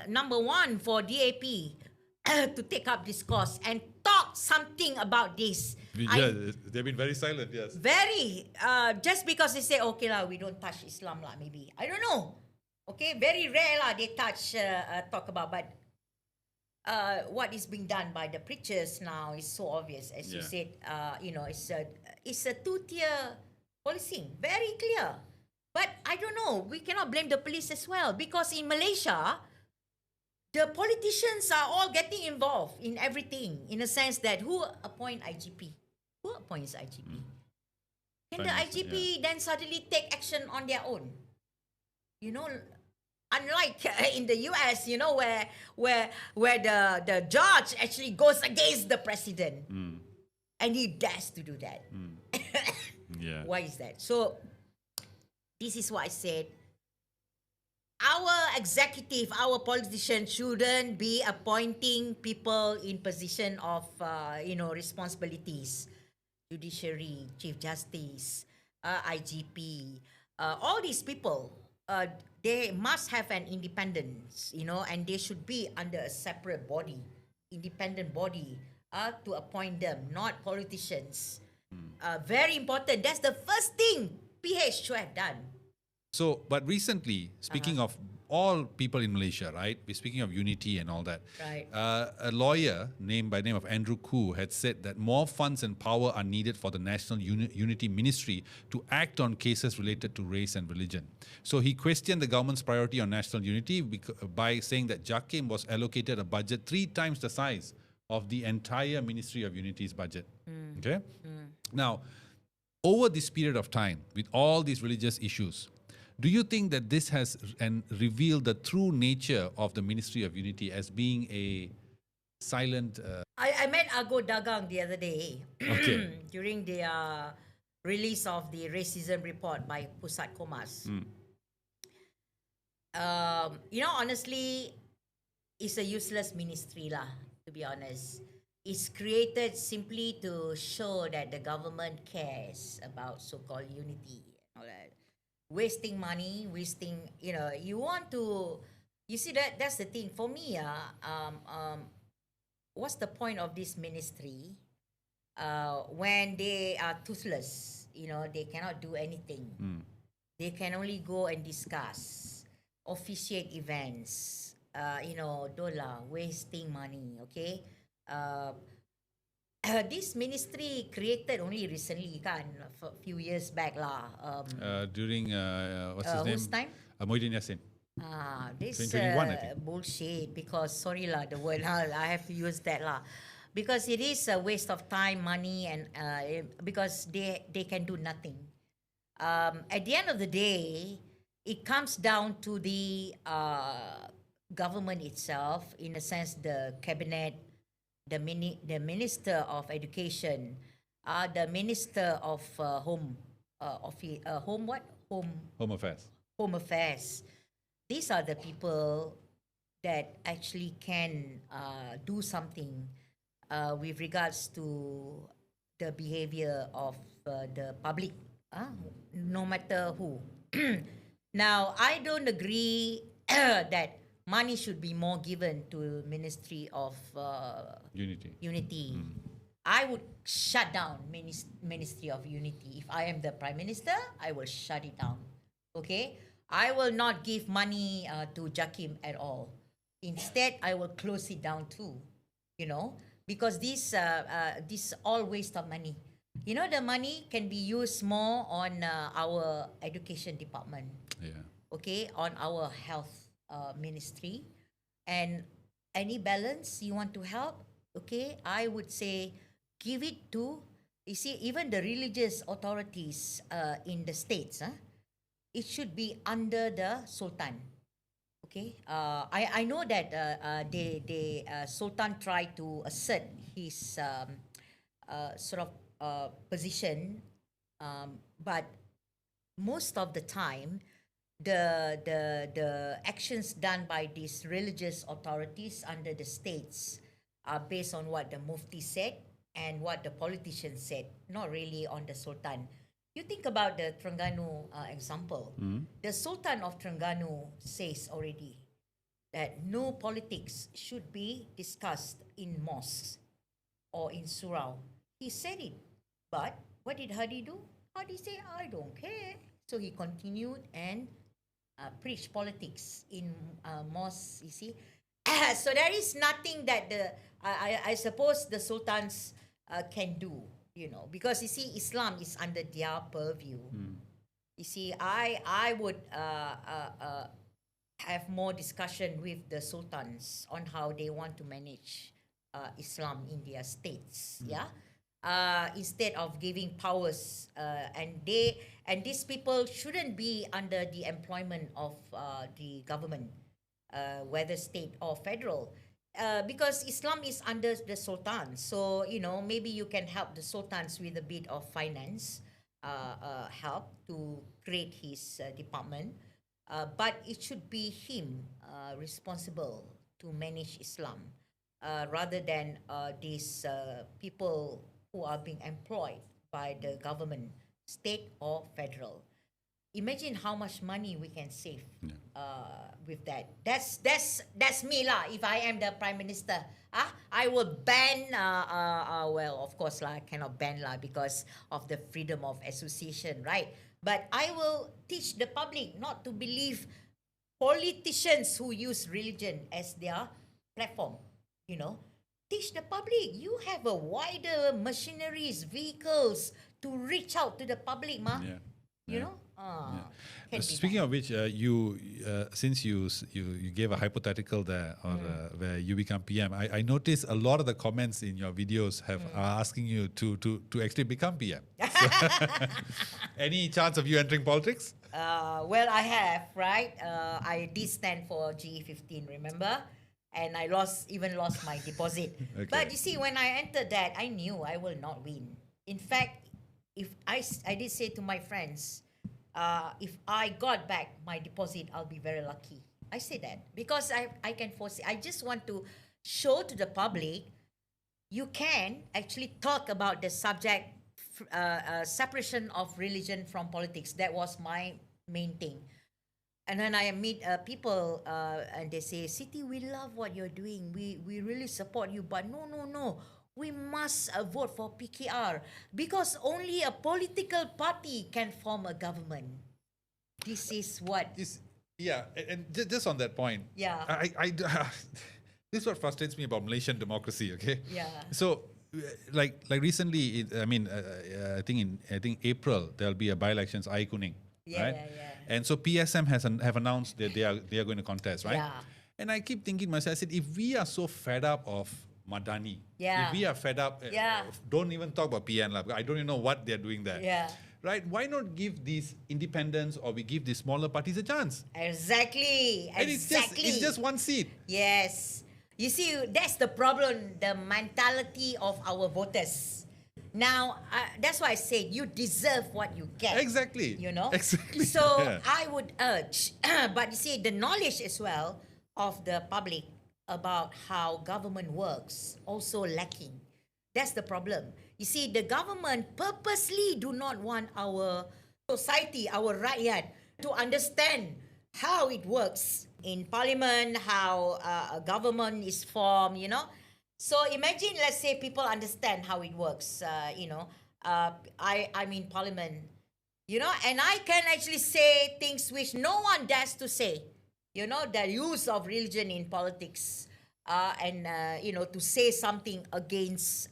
number one, for DAP to take up this cause and talk something about this. Yeah, they've been very silent, yes. Very. Just because they say, we don't touch Islam maybe. I don't know. Very rare they talk about, but what is being done by the preachers now is so obvious, as you said. It's a two-tier policing, very clear. But I don't know, we cannot blame the police as well, because in Malaysia, the politicians are all getting involved in everything, in a sense that who appoints IGP? Who appoints IGP? Can the IGP then suddenly take action on their own? Unlike in the US, where the judge actually goes against the president, and he dares to do that. Yeah. Why is that? So this is what I said. Our executive, our politicians shouldn't be appointing people in position of, responsibilities. Judiciary, Chief Justice, IGP, all these people, they must have an independence, and they should be under a separate body, independent body, to appoint them, not politicians. Very important. That's the first thing PH should have done. So, but recently, speaking of all people in Malaysia, right? We're speaking of unity and all that. Right. A lawyer by name of Andrew Koo had said that more funds and power are needed for the National Unity Ministry to act on cases related to race and religion. So he questioned the government's priority on national unity by saying that JAKIM was allocated a budget 3 times the size of the entire Ministry of Unity's budget. Okay? Now, over this period of time, with all these religious issues, do you think that this has revealed the true nature of the Ministry of Unity as being a silent... I met Ago Dagang the other day Okay. during the release of the racism report by Pusat Komas. Honestly, it's a useless ministry lah, to be honest. It's created simply to show that the government cares about so-called unity and all that. Wasting money, you want to, you see that's the thing. For me, what's the point of this ministry when they are toothless? They cannot do anything. They can only go and discuss, officiate events, wasting money, okay? This ministry created only recently, a few years back lah. during, what's his name? Whose time? Muhyiddin Yassin. This 2021, I think. bullshit, because sorry lah, the word I have to use that lah, because it is a waste of time, money, and because they can do nothing. At the end of the day, it comes down to the government itself, in a sense, the cabinet, the minister of education, the minister of home affairs. These are the people that actually can do something with regards to the behavior of the public, no matter who. Now, I don't agree that money should be more given to Ministry of Unity. I would shut down Ministry of Unity. If I am the Prime Minister, I will shut it down. Okay? I will not give money to JAKIM at all. Instead, I will close it down too. Because this all waste of money. The money can be used more on our education department. Yeah. Okay, on our health ministry, and any balance you want to help, okay, I would say give it to, you see, even the religious authorities in the states, it should be under the Sultan. Okay, I know that the Sultan tried to assert his position, but most of the time, the actions done by these religious authorities under the states are based on what the Mufti said and what the politicians said, not really on the Sultan. You think about the Terengganu example. The Sultan of Terengganu says already that no politics should be discussed in mosques or in surau. He said it. But what did Hadi do? Hadi said, I don't care. So he continued and preached politics in mosques, you see. So there is nothing that I suppose the sultans can do, because you see, Islam is under their purview. You see, I would have more discussion with the sultans on how they want to manage Islam in their states. Yeah. Instead of giving powers, and these people shouldn't be under the employment of the government, whether state or federal, because Islam is under the Sultan. So maybe you can help the sultans with a bit of finance help to create his department, but it should be him responsible to manage Islam, rather than these people who are being employed by the government, state or federal. Imagine how much money we can save with that. That's me lah. If I am the Prime Minister, I will ban. Well, of course lah, I cannot ban lah because of the freedom of association, right? But I will teach the public not to believe politicians who use religion as their platform, teach the public. You have a wider machineries, vehicles to reach out to the public, Yeah. You Yeah. know? Yeah. Can be Speaking done. of which, since you gave a hypothetical there, or where you become PM, I noticed a lot of the comments in your videos are asking you to actually become PM. So, any chance of you entering politics? Well, I have, right? I did stand for GE15, remember? And I lost my deposit. Okay. But you see, when I entered that, I knew I will not win. In fact, if I did say to my friends, if I got back my deposit, I'll be very lucky. I say that because I can foresee. I just want to show to the public, you can actually talk about the subject, separation of religion from politics. That was my main thing. And then I meet people and they say, Siti, we love what you're doing. We really support you. But no. We must vote for PKR because only a political party can form a government. This is what... And just on that point, Yeah. this is what frustrates me about Malaysian democracy. Okay. Yeah. So, like recently, I think April there'll be a by-elections I Kuning, right? Yeah. And so PSM have announced that they are going to contest, right? Yeah. And I keep thinking myself, I said, if we are so fed up of Madani, Yeah. if we are fed up, Yeah. don't even talk about PN, because I don't even know what they're doing there. Yeah. Right? Why not give these independents or we give these smaller parties a chance? Exactly. And it's just one seat. Yes. You see, that's the problem, the mentality of our voters. Now, that's why I said you deserve what you get. Exactly. Exactly. So Yeah. I would urge, but you see, the knowledge as well of the public about how government works also lacking. That's the problem. You see, the government purposely do not want our society, our rakyat, to understand how it works in parliament, how a government is formed, So imagine, let's say people understand how it works, I'm in parliament, and I can actually say things which no one dares to say, the use of religion in politics, to say something against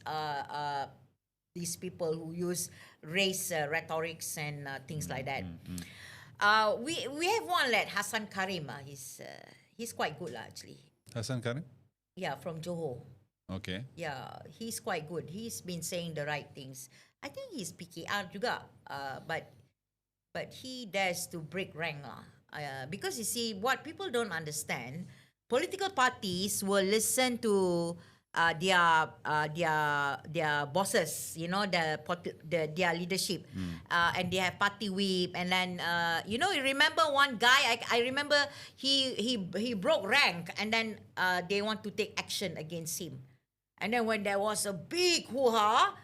these people who use race rhetorics and things like that. We have one lad, Hassan Karim. He's quite good actually. Hassan Karim? Yeah, from Johor. Okay. Yeah, he's quite good. He's been saying the right things. I think he's PKR juga. But he dares to break rank lah. Because you see, what people don't understand, political parties will listen to their bosses, their leadership, and they have party whip, and then you remember one guy. I remember he broke rank, and then they want to take action against him, and then when there was a big hoo-ha,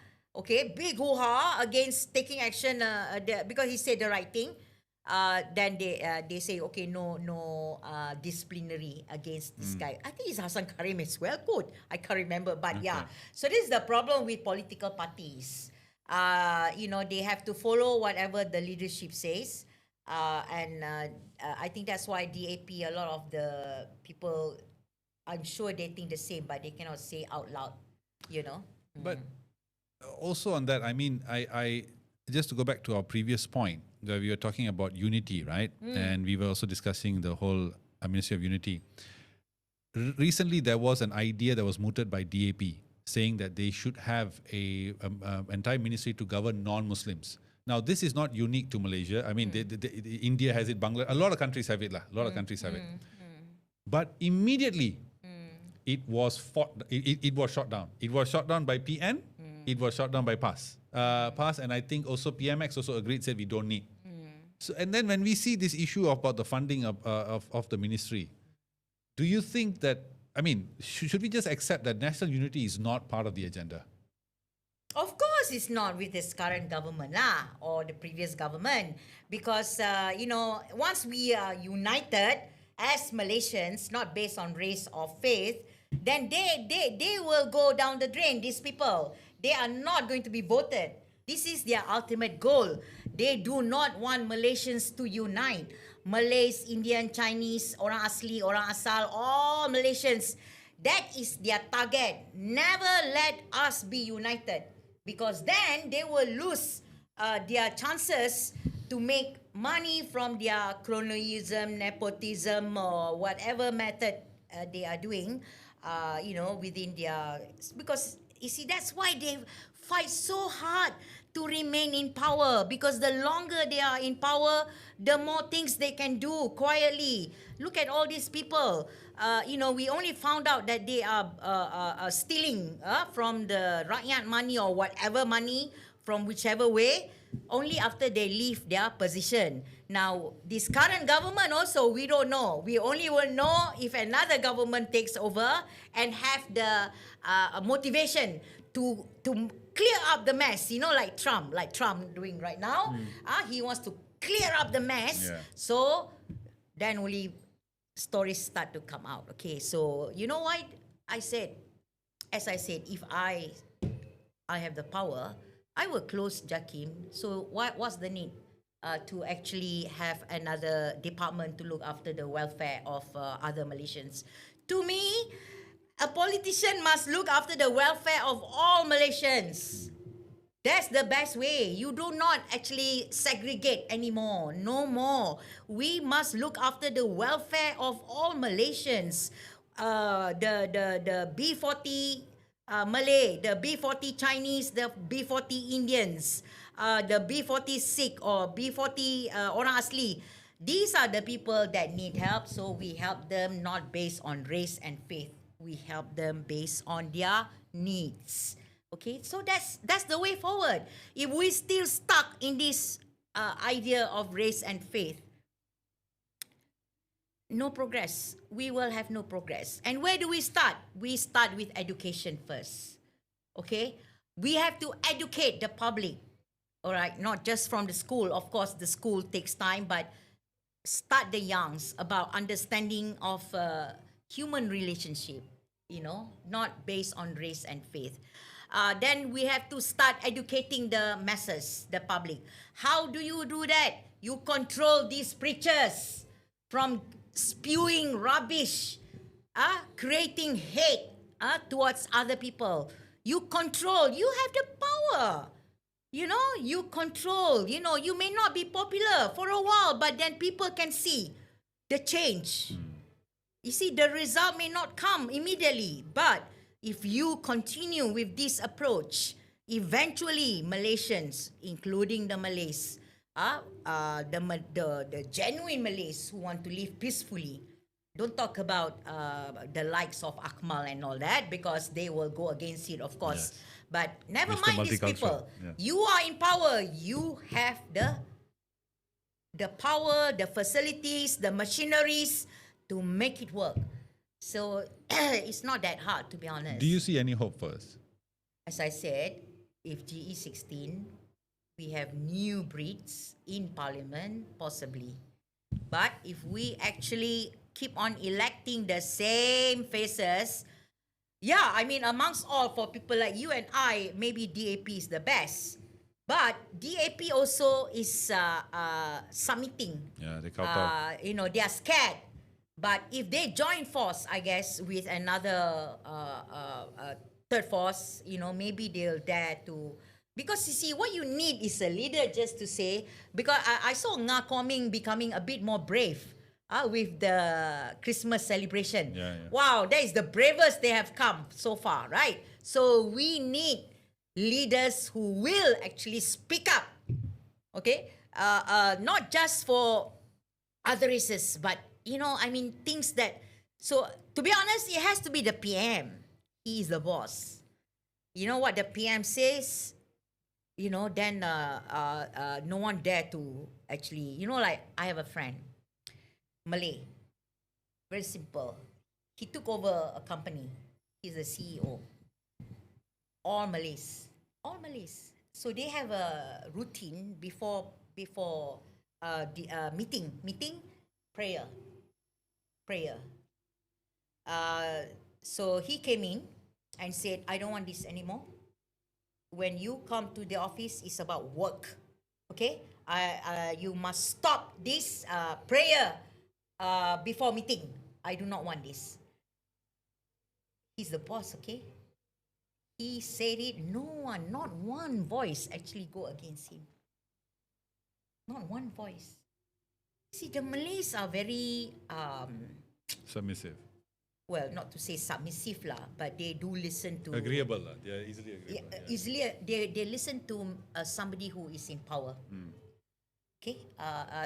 against taking action because he said the right thing. Then they say, okay, no disciplinary against this guy. I think it's Hassan Karim as well. Good, I can't remember, but yeah. So this is the problem with political parties. They have to follow whatever the leadership says, and I think that's why DAP. A lot of the people, I'm sure they think the same, but they cannot say out loud. But also on that, I mean, I just to go back to our previous point, where we were talking about unity, right? And we were also discussing the whole Ministry of Unity. Recently, there was an idea that was mooted by DAP saying that they should have a entire ministry to govern non-Muslims. Now, this is not unique to Malaysia. I mean, India has it, Bangladesh, a lot of countries have it. A lot of countries have it. But immediately, it was shot down. It was shot down by PN. It was shot down by PAS. And I think also PMX also agreed, said we don't need. So, and then when we see this issue about the funding of the ministry, do you think that, I mean, should we just accept that national unity is not part of the agenda? Of course, it's not with this current government or the previous government, because once we are united as Malaysians, not based on race or faith, then they will go down the drain. These people, they are not going to be voted. This is their ultimate goal. They do not want Malaysians to unite. Malays, Indian, Chinese, orang asli, orang asal, all Malaysians. That is their target. Never let us be united, because then they will lose their chances to make money from their colonialism, nepotism, or whatever method they are doing, within their... Because, you see, that's why they fight so hard to remain in power, because the longer they are in power, the more things they can do quietly. Look at all these people. We only found out that they are stealing from the rakyat money or whatever money, from whichever way, only after they leave their position. Now, this current government also, we don't know. We only will know if another government takes over and have the motivation to clear up the mess. Like Trump doing right now. He wants to clear up the mess. Yeah. So then only stories start to come out. Okay, so you know what I said? As I said, if I have the power, I will close Jakim. So what's the need to actually have another department to look after the welfare of other Malaysians? To me, a politician must look after the welfare of all Malaysians. That's the best way. You do not actually segregate anymore. No more. We must look after the welfare of all Malaysians. The B40 Malay, the B40 Chinese, the B40 Indians, the B40 Sikh or B40 orang asli. These are the people that need help, so we help them not based on race and faith. We help them based on their needs. Okay, so that's the way forward. If we still stuck in this idea of race and faith, no progress. We will have no progress. And where do we start? We start with education first. Okay? We have to educate the public. All right? Not just from the school. Of course, the school takes time, but start the youngs about understanding of human relationship, not based on race and faith. Then we have to start educating the masses, the public. How do you do that? You control these preachers from spewing rubbish, creating hate towards other people. You control. You have the power. You control. You may not be popular for a while, but then people can see the change. You see, the result may not come immediately, but if you continue with this approach, eventually Malaysians, including the Malays, the genuine Malays who want to live peacefully, don't talk about the likes of Akmal and all that, because they will go against it, of course. Yes. But never With the mind these people. Yeah. You are in power. You have the power, the facilities, the machineries to make it work. So it's not that hard, to be honest. Do you see any hope first? As I said, if GE16, we have new breeds in Parliament, possibly. But if we actually keep on electing the same faces, amongst all, for people like you and I, maybe DAP is the best. But DAP also is submitting. Yeah, they kowtow. They are scared. But if they join force, I guess, with another third force, maybe they'll dare to. Because you see, what you need is a leader just to say. Because I saw Nga Koming becoming a bit more brave with the Christmas celebration. Yeah. Wow, that is the bravest they have come so far, right? So we need leaders who will actually speak up. Okay, not just for other races, but things that. So to be honest, it has to be the PM. He is the boss. You know what the PM says? Then no one dare to actually. Like I have a friend, Malay, very simple. He took over a company. He's the CEO. All Malays. So they have a routine before the meeting, prayer. So he came in and said, I don't want this anymore. When you come to the office, it's about work. Okay? You must stop this prayer before meeting. I do not want this. He's the boss, okay? He said it. No one, not one voice actually go against him. Not one voice. See, the Malays are very, Submissive. well, not to say submissive lah, but they do listen to Agreeable. They are easily Yeah, agreeable. Yeah. easily they listen to somebody who is in power. Okay,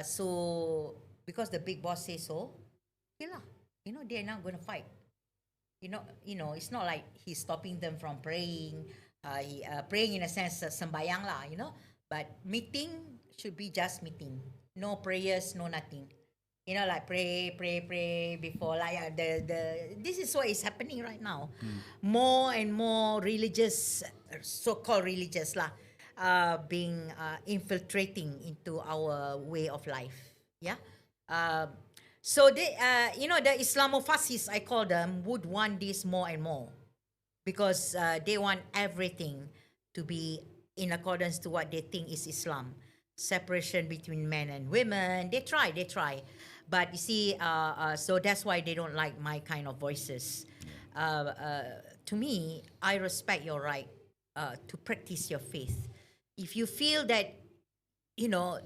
so because the big boss says so, okay lah. You know, they're not gonna fight. You know, it's not like he's stopping them from praying. Praying in a sense, sembayang lah. You know, but meeting should be just meeting. No prayers, no nothing. You know, like pray before like this is what is happening right now. More and more religious, so-called religious lah, being infiltrating into our way of life. Yeah. So they, the Islamophasis, I call them, would want this more and more because they want everything to be in accordance to what they think is Islam. Separation between men and women. They try. But you see, so that's why they don't like my kind of voices. To me, I respect your right to practice your faith. If you feel that,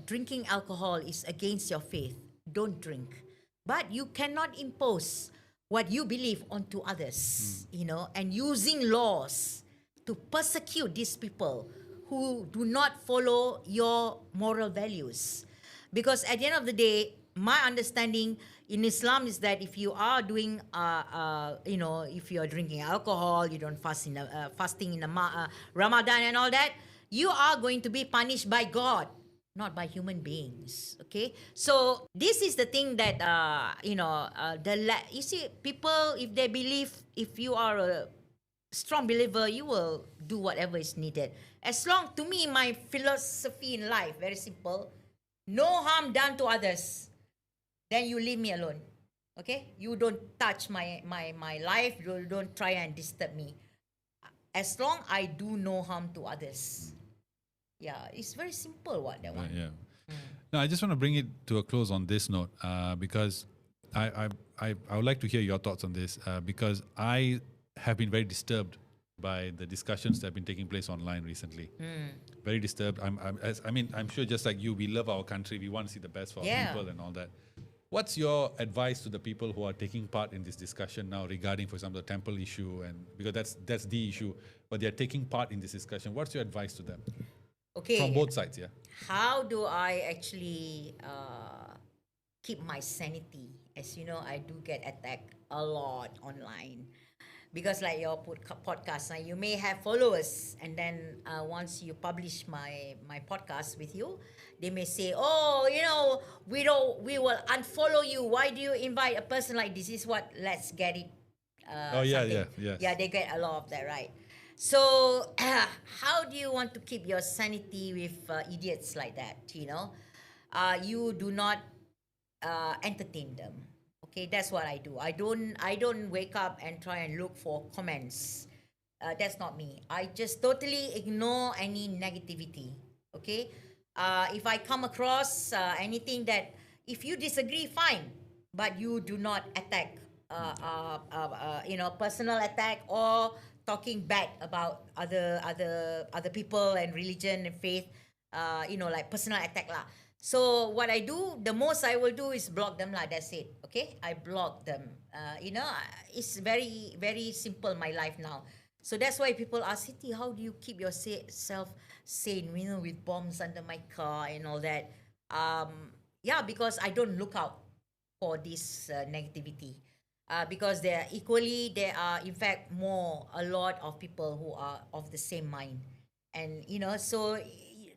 drinking alcohol is against your faith, don't drink. But you cannot impose what you believe onto others, and using laws to persecute these people who do not follow your moral values. Because at the end of the day, my understanding in Islam is that if you are doing, if you are drinking alcohol, you don't fast fasting in the Ramadan and all that, you are going to be punished by God, not by human beings. Okay, so this is the thing that you see, people, if they believe, if you are a strong believer, you will do whatever is needed. As long, to me, my philosophy in life, very simple: no harm done to others, then you leave me alone. Okay, you don't touch my life. You don't try and disturb me. As long I do no harm to others. Yeah, it's very simple. What that one. Yeah. Now, I just want to bring it to a close on this note because I would like to hear your thoughts on this because I have been very disturbed by the discussions that have been taking place online recently. Very disturbed. I'm sure just like you, we love our country. We want to see the best for our people and all that. What's your advice to the people who are taking part in this discussion now regarding, for example, the temple issue, and because that's the issue, but they're taking part in this discussion? What's your advice to them? Okay. From both sides, yeah. How do I actually keep my sanity? As you know, I do get attacked a lot online. Because like your podcast, you may have followers, and then once you publish my podcast with you, they may say, "Oh, we will unfollow you. Why do you invite a person like this? Is what? Let's get it." Yeah. They get a lot of that, right? So, how do you want to keep your sanity with idiots like that? You do not entertain them. Okay, that's what I do. I don't wake up and try and look for comments. That's not me. I just totally ignore any negativity. Okay, if I come across anything that, if you disagree, fine, but you do not attack, personal attack or talking bad about other people and religion and faith. Like personal attack lah. So what I do, the most I will do is block them lah. That's it. Okay, I block them. It's very, very simple, my life now. So that's why people ask, Siti, how do you keep yourself sane? With bombs under my car and all that. Because I don't look out for this negativity. Because there are in fact a lot of people who are of the same mind, and so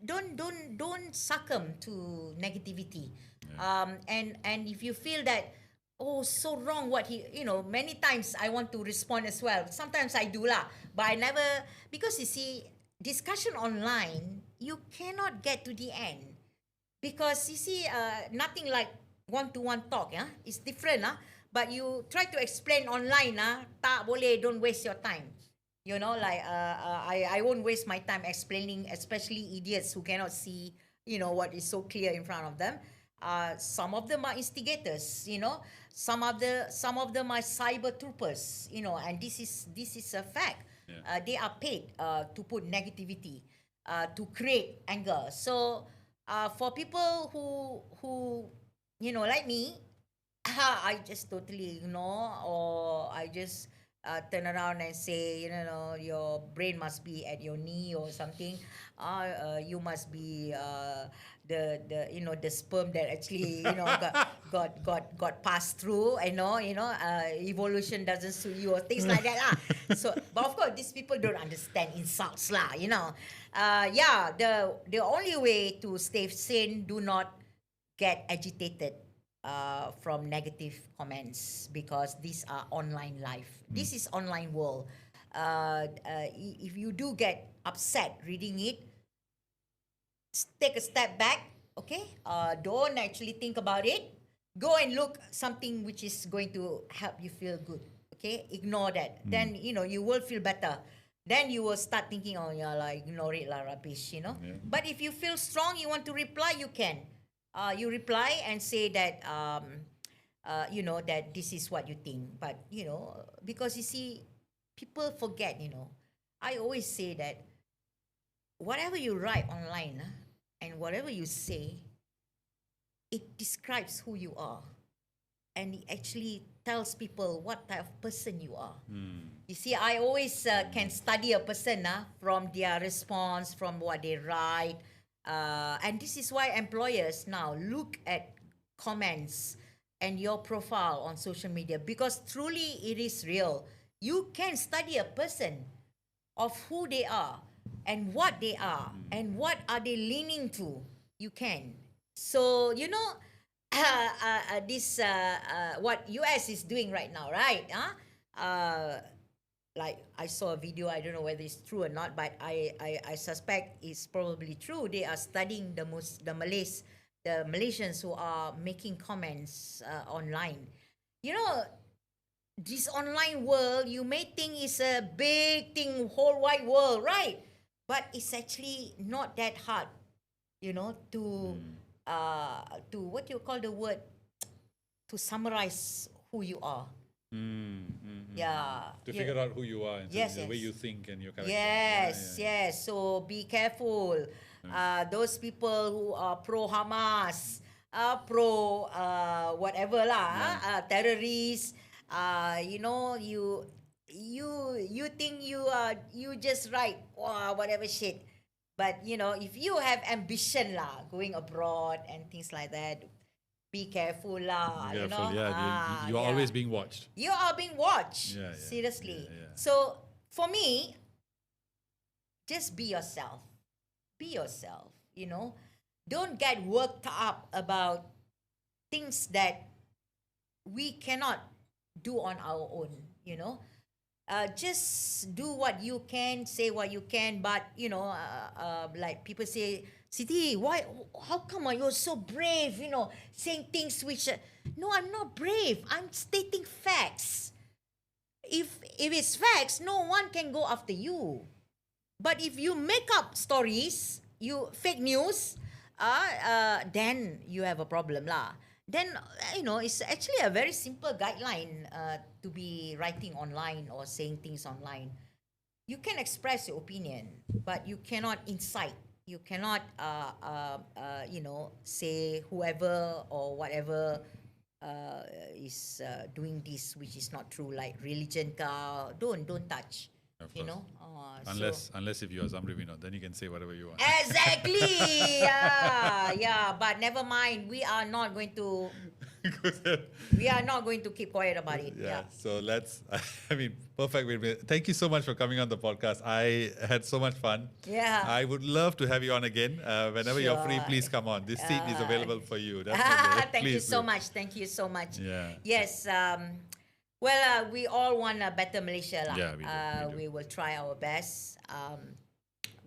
don't succumb to negativity. And if you feel that, oh, so wrong what he, many times I want to respond as well. Sometimes I do lah, but I never, because you see, discussion online, you cannot get to the end, because you see, nothing like one-to-one talk. It's different. But you try to explain online, tak boleh, don't waste your time. I won't waste my time explaining, especially idiots who cannot see, what is so clear in front of them. Some of them are instigators, some of them are cyber troopers, and this is a fact. Yeah. They are paid to put negativity, to create anger. So for people who like me, I just totally ignore, or I just turn around and say, your brain must be at your knee or something. You must be the sperm that actually got passed through. Evolution doesn't suit you or things like that lah. So, but of course, these people don't understand insults lah. Yeah, the only way to stay sane, do not get agitated from negative comments, because these are online life. This is online world. If you do get upset reading it, take a step back, okay? Don't actually think about it. Go and look something which is going to help you feel good, okay? Ignore that. Then, you will feel better. Then you will start thinking, oh, yeah, ignore it, rubbish, Yeah. But if you feel strong, you want to reply, you can. You reply and say that, that this is what you think. But, because you see, people forget, I always say that whatever you write online and whatever you say, it describes who you are. And it actually tells people what type of person you are. You see, I always can study a person from their response, from what they write. And this is why employers now look at comments and your profile on social media, because truly it is real. You can study a person of who they are and what they are and what are they leaning to. You can. So, this what US is doing right now, right? Like I saw a video, I don't know whether it's true or not, but I suspect it's probably true. They are studying the Malaysians who are making comments online. This online world, you may think is a big thing, whole wide world, right? But it's actually not that hard, to what you call the word, to summarize who you are. Yeah. To figure out who you are and Yes, the way yes. you think and your character. Yes. So be careful. Those people who are pro Hamas, pro whatever lah, terrorists. You think you just write whatever shit, but if you have ambition lah, going abroad and things like that, be careful lah. Careful, you are always being watched. You are being watched. Yeah. Seriously. Yeah. So for me, just be yourself. Be yourself. Don't get worked up about things that we cannot do on our own. Just do what you can, say what you can, but like people say, Siti, why? How come you're so brave? Saying things which no, I'm not brave. I'm stating facts. If it's facts, no one can go after you. But if you make up stories, you fake news, then you have a problem lah. Then it's actually a very simple guideline to be writing online or saying things online. You can express your opinion, but you cannot incite. You cannot say whoever or whatever is doing this which is not true, like religion ka. Don't touch. Of course. Unless if you are Zamri Vinod, then you can say whatever you want. Exactly. Yeah. But never mind. We are not going to. We are not going to keep quiet about it. Yeah. So perfect. Thank you so much for coming on the podcast. I had so much fun. Yeah. I would love to have you on again. Whenever you're free, Sure. please come on. This seat is available for you. Thank you Please so do. much. Thank you so much. Yeah. Yes. Well, we all want a better Malaysia lah. Yeah, we do. We will try our best.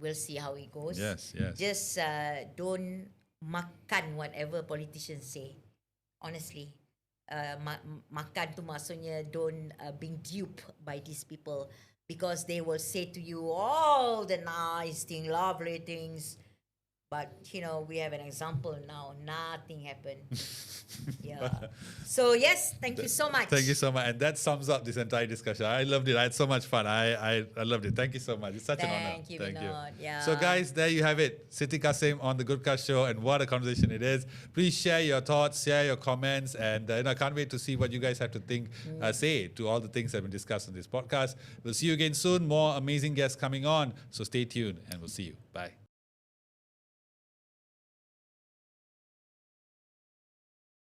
We'll see how it goes. Yes. Just don't makan whatever politicians say. Honestly, makan tu maksudnya don't being duped by these people, because they will say to you all the nice things, lovely things, But we have an example now. Nothing happened. Yeah. So yes, thank you so much. Thank you so much. And that sums up this entire discussion. I loved it. I had so much fun. I loved it. Thank you so much. It's such an honor. Thank you, Vinod. Yeah. So guys, there you have it. Siti Kasim on the Goodcast Show, and what a conversation it is. Please share your thoughts, share your comments, and I can't wait to see what you guys have to think, say to all the things that have been discussed on this podcast. We'll see you again soon. More amazing guests coming on. So stay tuned, and we'll see you. Bye.